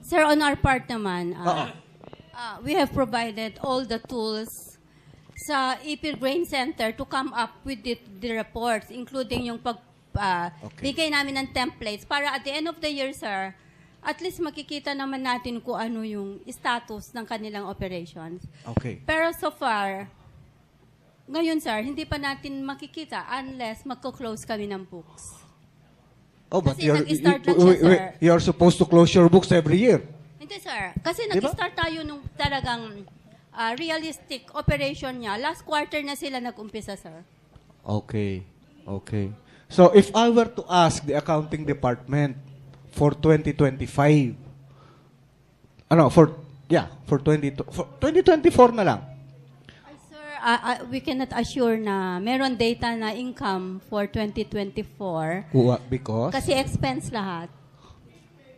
Sir, on our part naman, Oo. we have provided all the tools sa IPIL Grain Center to come up with the reports, including yung bigay namin ng templates para at the end of the year, sir, at least makikita naman natin kung ano yung status ng kanilang operations. Okay. Pero so far, ngayon, sir, hindi pa natin makikita unless magko-close kami ng books. Oh, but Kasi nag-start lang siya, sir. you're supposed to close your books every year. Hindi, sir. Kasi Di ba? nag-start tayo nung talagang realistic operation niya. Last quarter na sila nag-umpisa, sir. Okay. Okay. So, if I were to ask the accounting department for 2025, for 2024 na lang. Sir, we cannot assure na meron data na income for 2024 Because? kasi expense lahat.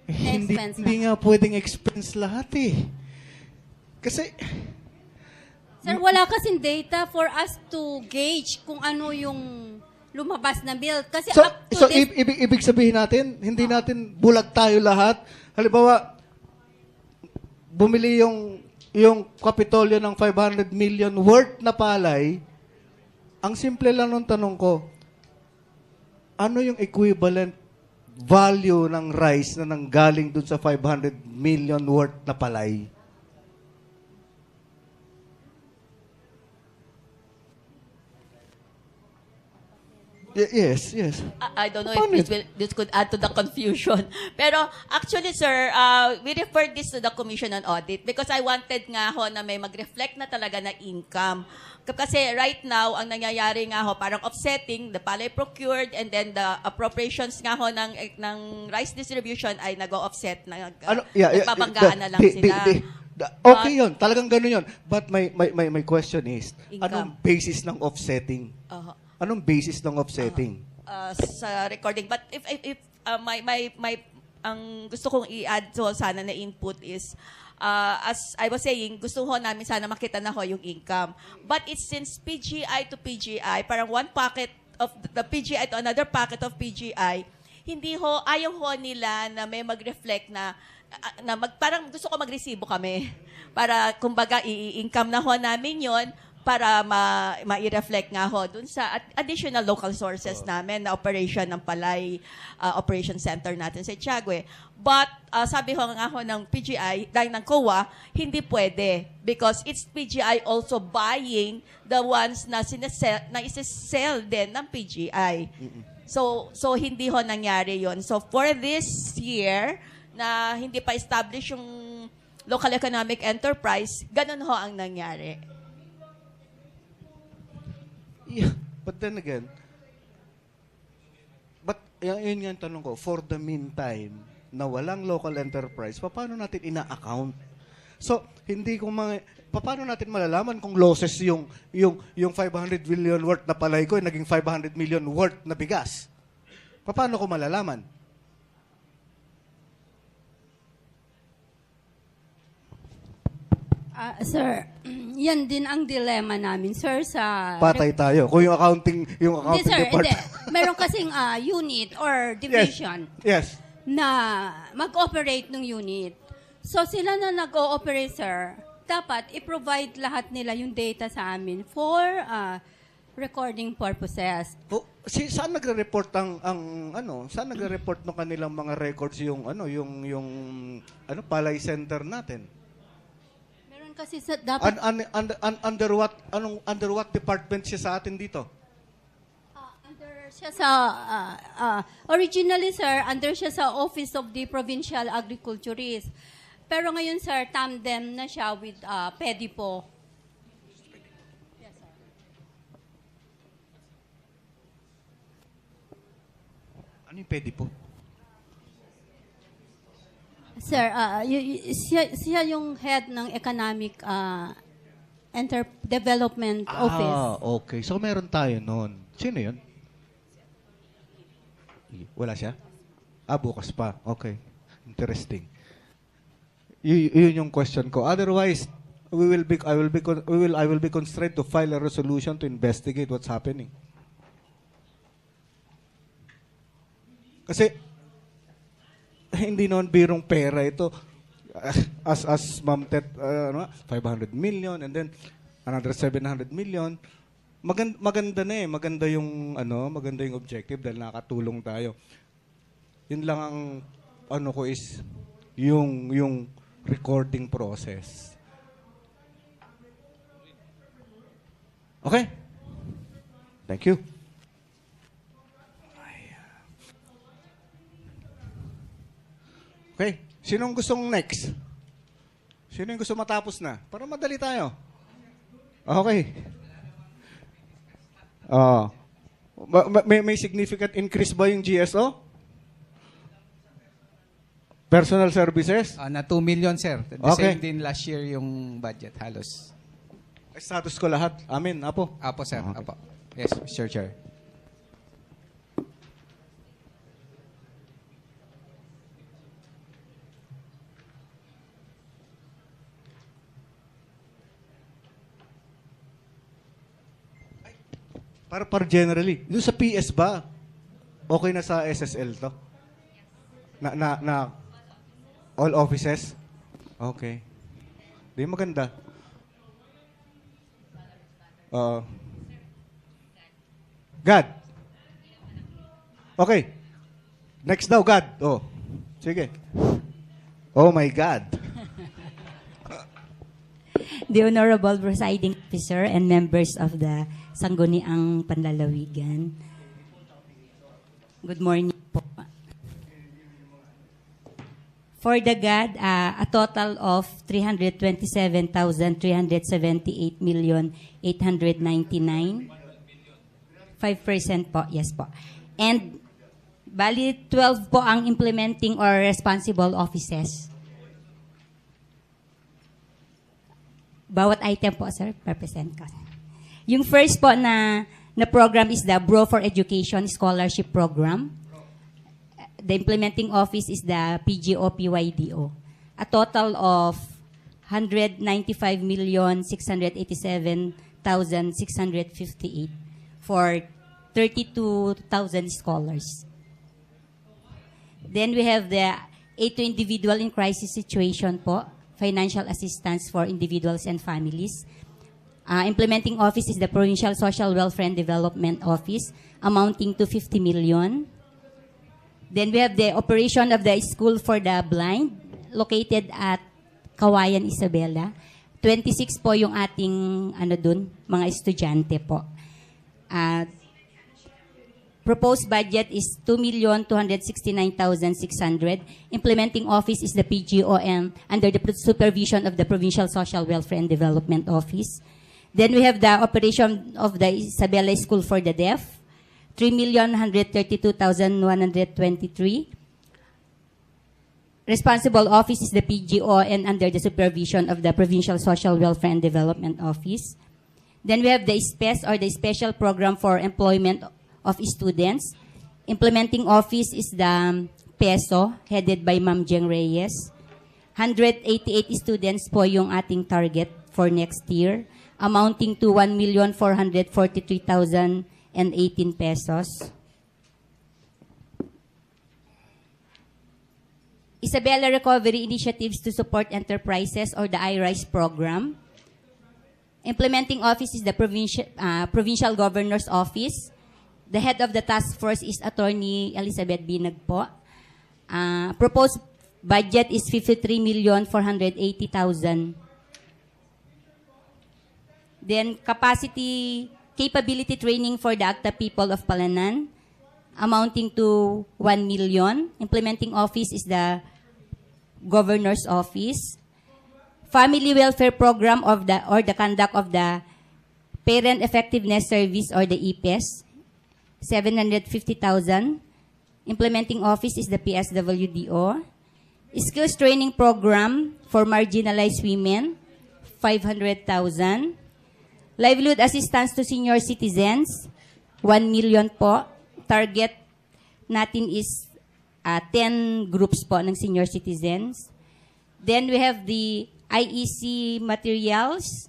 Hindi expense nga pwedeng expense lahat eh. Kasi, Sir, wala kasing data for us to gauge kung ano yung lumabas na bill. Kasi up to this... ibig sabihin natin, hindi natin bulag tayo lahat. Halimbawa, bumili yung Kapitolyo ng 500 million worth na palay, ang simple lang ng tanong ko, ano yung equivalent value ng rice na nanggaling dun sa 500 million worth na palay? Yes. I don't know if this could add to the confusion. Pero actually, sir, we referred this to the Commission on Audit because I wanted nga ho na may mag-reflect na talaga na income. Kasi right now, ang nangyayari nga ho, parang offsetting, the palay procured and then the appropriations nga ho ng rice distribution ay nag-offset, nagpapanggaan na lang sila. Okay yun, talagang gano'n yun. But my question is, Income. anong basis ng offsetting? Anong basis ng offsetting? Sa recording. But if ang gusto kong i-add to sana na input is, as I was saying, gusto ho namin sana makita na ho yung income. But it's since PGI to PGI, parang one pocket of the PGI to another pocket of PGI, hindi ho, ayaw ho nila na may mag-reflect na parang gusto ko magresibo kami. Para, kumbaga, i-income na ho namin yon para ma-reflect nga ho dun sa additional local sources namin na operation ng palay operation center natin sa Tiague. But sabi ho nga ho ng PGI, dahil ng COA, hindi pwede because it's PGI also buying the ones na isi-sell din ng PGI. So hindi ho nangyari yon. So for this year na hindi pa establish yung local economic enterprise, ganun ho ang nangyari. Yeah, but then again, yun nga yung tanong ko, for the meantime, na walang local enterprise, paano natin ina-account? So, hindi ko paano natin malalaman kung losses yung 500 million worth na palay ko, naging 500 million worth na bigas? Paano ko malalaman? Sir, yan din ang dilemma namin, sir, sa... Patay tayo. Kung yung accounting Hindi, sir, hindi. department. Meron kasing unit or division Yes. na mag-operate ng unit. So, sila na nag-ooperate, sir, dapat i-provide lahat nila yung data sa amin for recording purposes. Saan nagre-report saan nagre-report ng kanilang mga records yung palay center natin? Meron kasi sa dapat Under what department siya sa atin dito? under siya sa originally, sir, under siya sa Office of the Provincial Agriculturist. Pero ngayon, sir, tandem na siya with PEDIPO. Ano yung pwede po? Sir, siya yung head ng Economic Development Office. Okay. So, meron tayo noon. Sino yun? Wala siya? Bukas pa. Okay. Interesting. Yun yung question ko. Otherwise, I will be constrained to file a resolution to investigate what's happening. Kasi hindi naman birong pera ito. As Ma'am Tet, 500 million and then another 700 million. Maganda na eh. Maganda yung objective dahil nakatulong tayo. Yun lang ang ko is yung recording process. Okay? Thank you. Okay. Sinong gustong next? Sino yung gusto matapos na? Para madali tayo. Okay. May significant increase ba yung GSO? Personal services? Na 2 million, sir. The Okay. same din last year yung budget, halos. Status ko lahat. Amin, Apo. Apo, sir. Okay. Apo. Yes, Mr. Chair. Para generally. Doon sa PS ba, okay na sa SSL to? Na all offices? Okay. Di maganda. God. Okay. Next daw, God. Oh. Sige. Oh my God. The Honorable Presiding Officer and members of the Sangguniang Panlalawigan. Good morning po. For the GAD, a total of 327,378,899. 5% po, yes po. And bali 12 po ang implementing or responsible offices. Bawat item po, sir, per-present ka. Yung first po na program is the Bro for Education Scholarship Program. The implementing office is the PGO-PYDO. A total of 195,687,658 for 32,000 scholars. Then we have the aid to individual in crisis situation po, financial assistance for individuals and families. Implementing office is the Provincial Social Welfare and Development Office, amounting to 50 million. Then we have the operation of the School for the Blind, located at Kawayan, Isabela. 26 po yung ating mga estudyante po. Proposed budget is 2,269,600. Implementing office is the PGOM under the supervision of the Provincial Social Welfare and Development Office. Then we have the operation of the Isabela School for the Deaf, 3,132,123. responsible office is the PGO and under the supervision of the Provincial Social Welfare and Development Office. Then we have the SPES, or the Special Program for Employment of Students. Implementing office is the PESO, headed by Ma'am Jeng Reyes. 188 students po yung ating target for next year, amounting to 1,443,018 pesos. Isabela Recovery Initiatives to Support Enterprises, or the IRISE program. Implementing office is the Provincial Governor's Office. The head of the task force is Attorney Elizabeth Binag po. Proposed budget is 53,480,000. Then capability training for the Acta people of Palanan, amounting to 1 million. Implementing office is the Governor's Office. Family welfare program of the conduct of the Parent Effectiveness Service, or the EPES, 750,000. Implementing office is the PSWDO. Skills training program for marginalized women, 500,000. Livelihood assistance to senior citizens, 1 million po. Target natin is 10 groups po ng senior citizens. Then we have the IEC materials.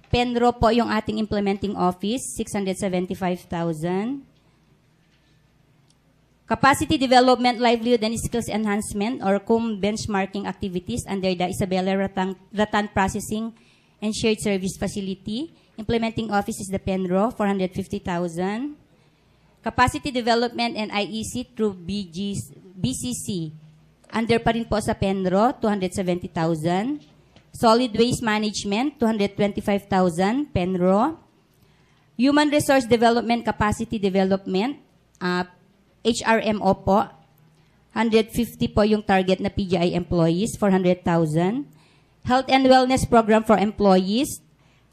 Penro po yung ating implementing office, 675,000. Capacity development, livelihood, and skills enhancement, or CUM benchmarking activities under the Isabela Ratan Processing and Shared Service Facility. Implementing office is the Penro, 450,000. Capacity development and IEC through BCC. Under pa rin po sa Penro, 270,000. Solid waste management, 225,000, Penro. Human resource development, capacity development, HRMO po, 150 po yung target na PGI employees, 400,000. Health and wellness program for employees,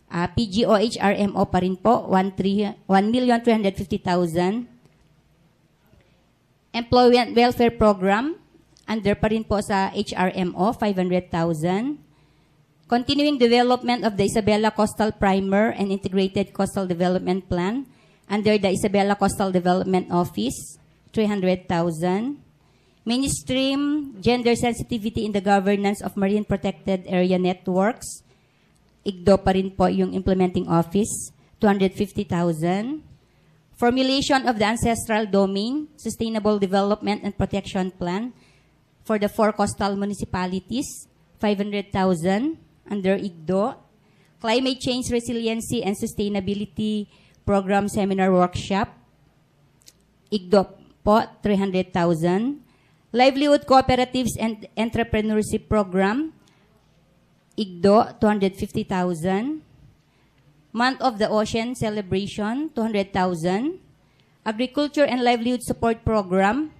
PGO HRMO pa rin po, 1,350,000. Employment welfare program, under pa rin po sa HRMO, 500,000. Continuing development of the Isabela Coastal Primer and Integrated Coastal Development Plan, under the Isabela Coastal Development Office, 300,000. Mainstream gender sensitivity in the governance of marine protected area networks, IGDO pa rin po yung implementing office, 250,000. Formulation of the ancestral domain, sustainable development and protection plan for the 4 coastal municipalities, 500,000 under IGDO. Climate change resiliency and sustainability program seminar workshop, IGDO po, 300,000. Livelihood cooperatives and entrepreneurship program, IGDO, 250,000. Month of the Ocean celebration, 200,000. Agriculture and livelihood support program,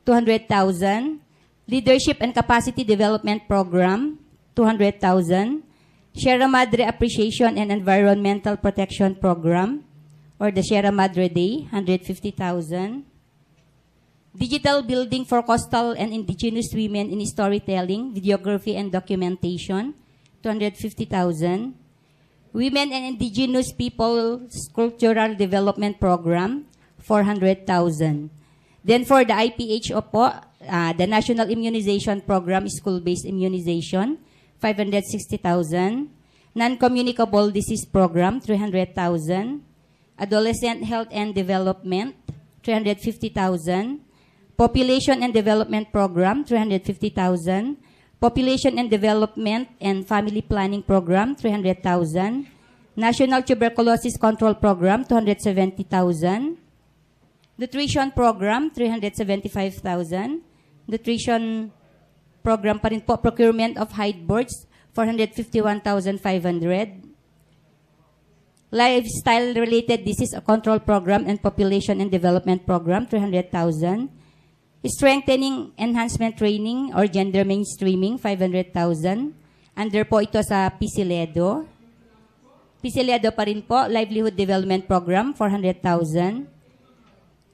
200,000. Leadership and capacity development program, 200,000. Sierra Madre Appreciation and Environmental Protection Program, or the Sierra Madre Day, 150,000. Digital building for coastal and indigenous women in storytelling, videography, and documentation, 250,000. Women and Indigenous Peoples Cultural Development Program, 400,000. Then for the IPHO po, the National Immunization Program, School-Based Immunization, 560,000. Non-Communicable Disease Program, 300,000. Adolescent Health and Development, 350,000. Population and Development Program, 350,000. Population and Development and Family Planning Program, 300,000. National Tuberculosis Control Program, 270,000. Nutrition Program, 375,000. Nutrition Program pa rin po, Procurement of Hide Boards, 451,500. Lifestyle-related Disease Control Program and Population and Development Program, 300,000. Strengthening Enhancement Training or Gender Mainstreaming, 500,000. Under po ito sa PCLEDO. PCLEDO pa rin po, Livelihood Development Program, 400,000.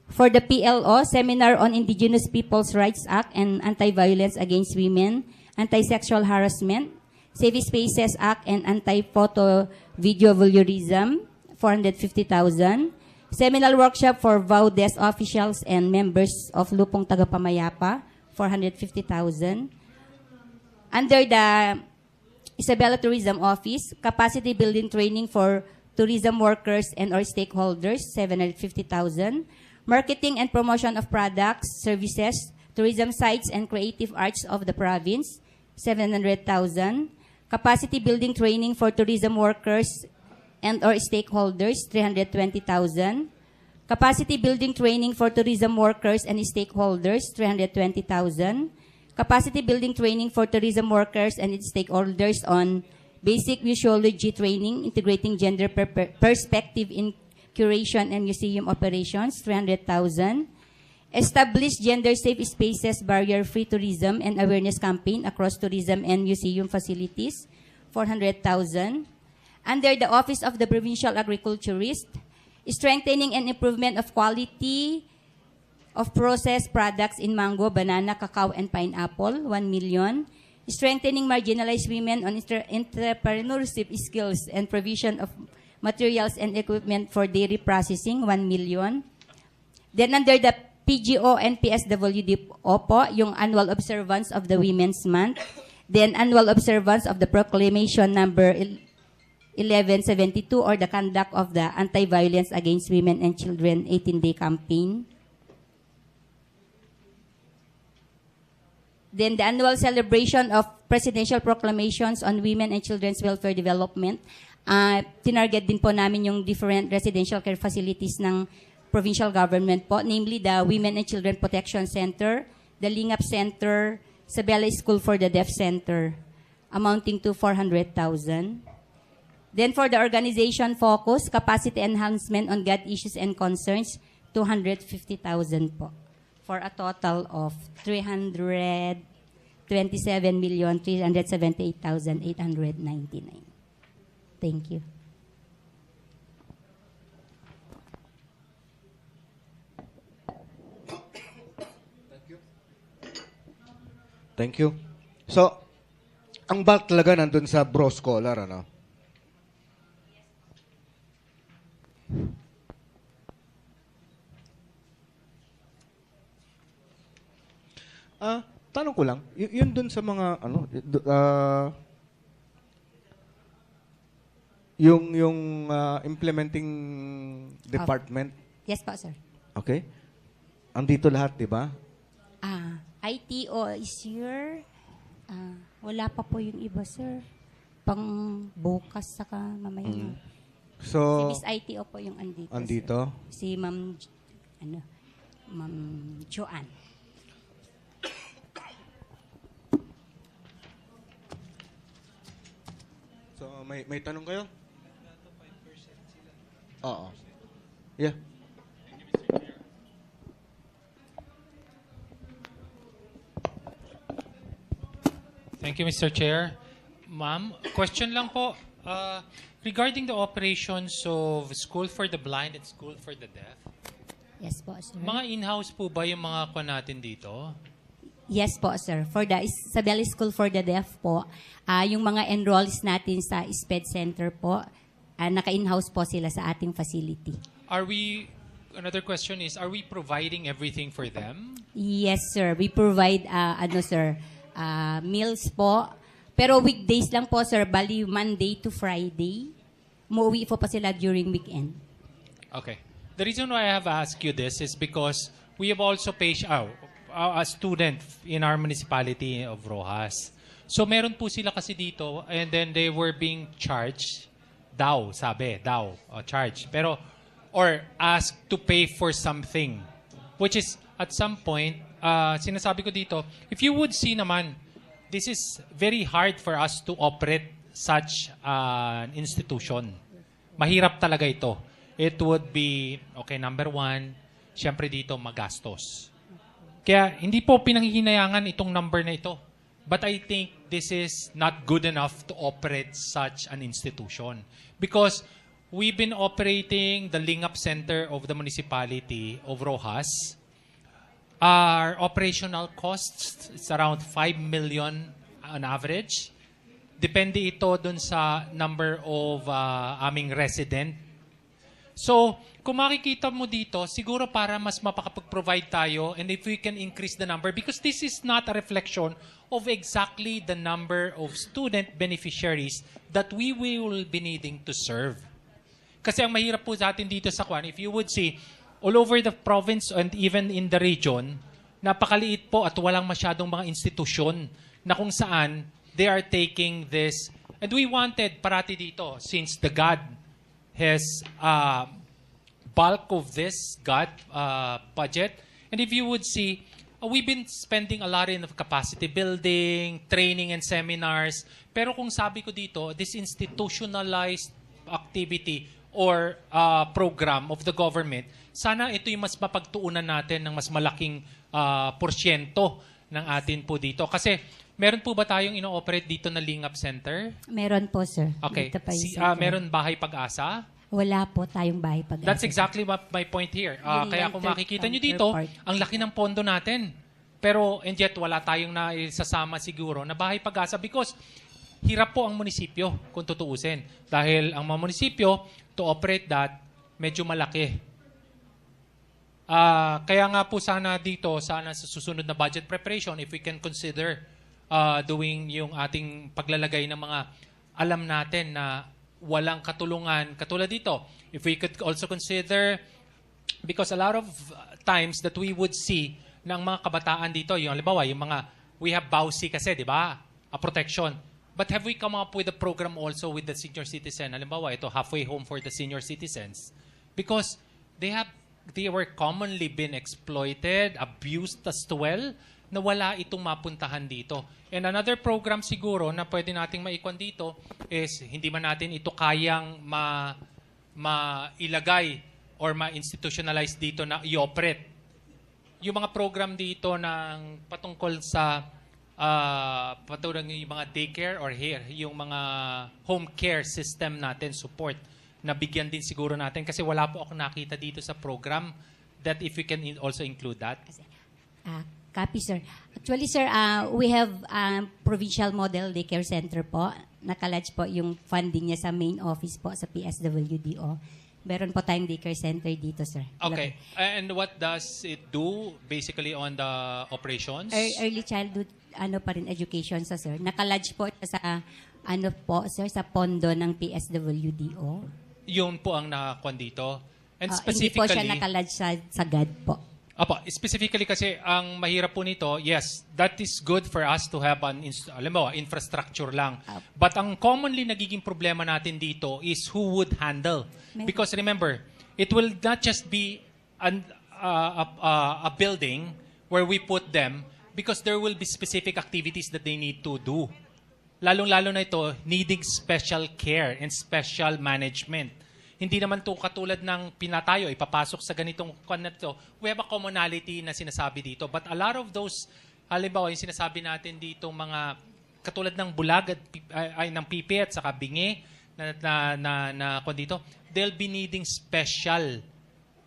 For the PLO, Seminar on Indigenous Peoples' Rights Act and Anti-Violence Against Women, Anti-Sexual Harassment, Safe Spaces Act and Anti-Photo Video Voyeurism, 450,000. Seminal workshop for VAUDES officials and members of Lupong Tagapamayapa, 450,000. Under the Isabela Tourism Office, capacity building training for tourism workers and or stakeholders, 750,000. Marketing and promotion of products, services, tourism sites and creative arts of the province, 700,000. Capacity building training for tourism workers and or stakeholders, 320,000. Capacity building training for tourism workers and stakeholders, 320,000. Capacity building training for tourism workers and its stakeholders on basic museology training, integrating gender perspective in curation and museum operations, 300,000. Establish gender-safe spaces, barrier-free tourism and awareness campaign across tourism and museum facilities, 400,000. Under the Office of the Provincial Agriculturist, strengthening and improvement of quality of processed products in mango, banana, cacao, and pineapple, 1 million. Strengthening marginalized women on entrepreneurship skills and provision of materials and equipment for dairy processing, 1 million. Then under the PGO and PSWD po, yung annual observance of the Women's Month. Then annual observance of the Proclamation number 1172 or the conduct of the Anti-Violence Against Women and Children 18-day campaign. Then the annual celebration of presidential proclamations on women and children's welfare development. Tinarget din po namin yung different residential care facilities ng provincial government po, namely the Women and Children Protection Center, the Lingap Center, Sabela School for the Deaf Center, amounting to 400,000. Then for the organization focus, capacity enhancement on God issues and concerns, 250,000 po. For a total of 327,378,899. Thank you. Thank you. So, ang bulk talaga nandun sa bro scholar, ano? Tanong ko lang, yun dun sa mga, ano, yung implementing department. Yes po, sir. Okay? Andito lahat, di ba? ITO is here. Wala pa po yung iba, sir. Pang bukas saka mamaya. So, si Miss ITO po yung andito. Andito? Sir. Si Ma'am, Ma'am Joanne. So, may tanong kayo? Oo. Yeah. Thank you, Mr. Chair. Ma'am, question lang po. Regarding the operations of School for the Blind and School for the Deaf, Yes po, sir. mga in-house po ba yung mga kwa natin dito? Yes po, sir. For the Isabela School for the Deaf po, yung mga enrollees natin sa SPED Center po, naka-in-house po sila sa ating facility. Another question is, are we providing everything for them? Yes, sir. We provide, meals po. Pero weekdays lang po, sir. Bali, Monday to Friday. Muuwi po pa sila during weekend. Okay. The reason why I have asked you this is because we have also paid a student in our municipality of Rojas. So meron po sila kasi dito and then they were being charged charged. Pero, or asked to pay for something. Which is, at some point, sinasabi ko dito, if you would see naman, this is very hard for us to operate such an institution. Mahirap talaga ito. It would be, okay, number one, syempre dito magastos. Kaya hindi po pinanghihinayangan itong number na ito. But I think this is not good enough to operate such an institution. Because we've been operating the Lingap Center of the municipality of Rojas. Our operational costs is around 5 million on average. Depende ito dun sa number of aming resident. So, kung makikita mo dito, siguro para mas mapakapag-provide tayo and if we can increase the number, because this is not a reflection of exactly the number of student beneficiaries that we will be needing to serve. Kasi ang mahirap po sa atin dito sa Kwan, if you would see, all over the province and even in the region, napakaliit po at walang masyadong mga institusyon na kung saan they are taking this. And we wanted parati dito, since the GOD has bulk of this GOD budget. And if you would see, we've been spending a lot in capacity building, training and seminars. Pero kung sabi ko dito, this institutionalized activity or program of the government, sana ito yung mas mapagtuunan natin ng mas malaking porsyento ng atin po dito. Kasi meron po ba tayong ino-operate dito na Lingap Center? Meron po, sir. Okay. Dito pa yung center. Meron Bahay Pag-asa? Wala po tayong bahay pag-asa. That's exactly my point here. Yun Kaya lang, kung third- makikita nyo third dito, part. ang laki ng pondo natin. Pero, and yet, wala tayong naisasama siguro na Bahay Pag-asa because hirap po ang munisipyo kung tutuusin. Dahil ang mga munisipyo, to operate that, medyo malaki. Kaya nga po sana dito, sana sa susunod na budget preparation, if we can consider doing yung ating paglalagay ng mga alam natin na walang katulungan. Katulad dito, if we could also consider, because a lot of times that we would see ng mga kabataan dito, yung halimbawa, yung mga, we have BAUSI kasi, di ba? A protection. But have we come up with a program also with the senior citizen? Halimbawa, ito, halfway home for the senior citizens. Because they were commonly been exploited, abused as well, na wala itong mapuntahan dito. And another program siguro na pwede nating maikwan dito is hindi man natin ito kayang mailagay or ma-institutionalize dito na i-operate. Yung mga program dito ng patungkol sa patulad yung mga daycare or here, yung mga home care system natin, support, na bigyan din siguro natin kasi wala po ako nakita dito sa program that if we can also include that. Copy, sir. Actually, sir, we have provincial model daycare center po. Nakalodge po yung funding niya sa main office po sa PSWDO. Meron po tayong daycare center dito, sir. Okay. And what does it do basically on the operations? Early childhood pa rin education sa sir. Nakalodge po sa sir, sa pondo ng PSWDO. Yun po ang nakakuan dito. And Hindi po siya nakalodge sa GAD po. Apo, specifically kasi ang mahirap po nito, yes, that is good for us to have alam mo, infrastructure lang. But ang commonly nagiging problema natin dito is who would handle. Because remember, it will not just be a building where we put them because there will be specific activities that they need to do. Lalong-lalo na ito, needing special care and special management. Hindi naman to katulad ng pinatayo, ipapasok sa ganitong kanto. We have a commonality na sinasabi dito. But a lot of those, halimbawa, yung sinasabi natin dito, mga katulad ng bulag at ng pipi at saka bingi na dito, they'll be needing special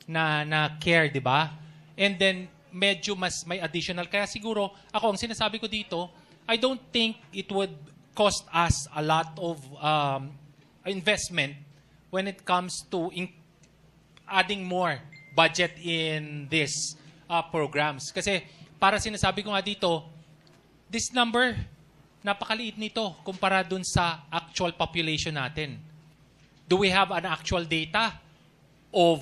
na care, di ba? And then, medyo mas may additional. Kaya siguro, ako, ang sinasabi ko dito, I don't think it would cost us a lot of investment when it comes to adding more budget in these programs. Kasi para sinasabi ko nga dito, this number, napakaliit nito kumpara dun sa actual population natin. Do we have an actual data of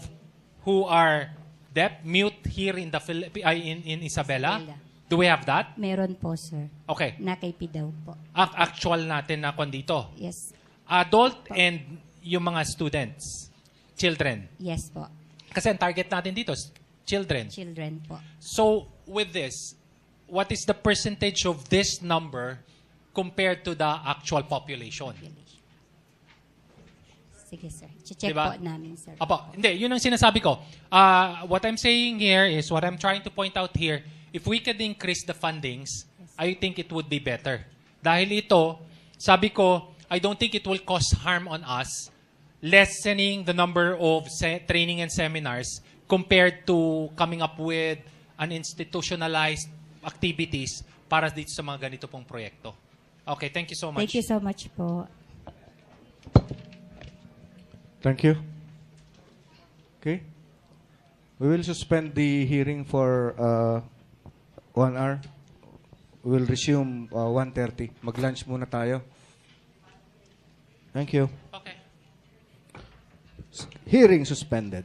who are deaf, mute here in the in Isabela? Do we have that? Meron po, sir. Okay. Nakaipi daw po. Actual natin na kwan dito. Yes. Adult and yung mga students, children. Yes po. Kasi ang target natin dito is children. Children po. So, with this, what is the percentage of this number compared to the actual population? Sige, sir. Check Diba? po namin, sir. Apo, hindi, yun ang sinasabi ko. What I'm saying here is, what I'm trying to point out here, if we could increase the fundings, I think it would be better. Dahil ito, sabi ko, I don't think it will cause harm on us lessening the number of training and seminars compared to coming up with an institutionalized activities para dito sa mga ganito pong proyekto. Okay, thank you so much. Thank you so much po. Thank you. Okay. We will suspend the hearing for 1 hour. We will resume 1:30. Mag-lunch muna tayo. Thank you. Okay. Hearing suspended.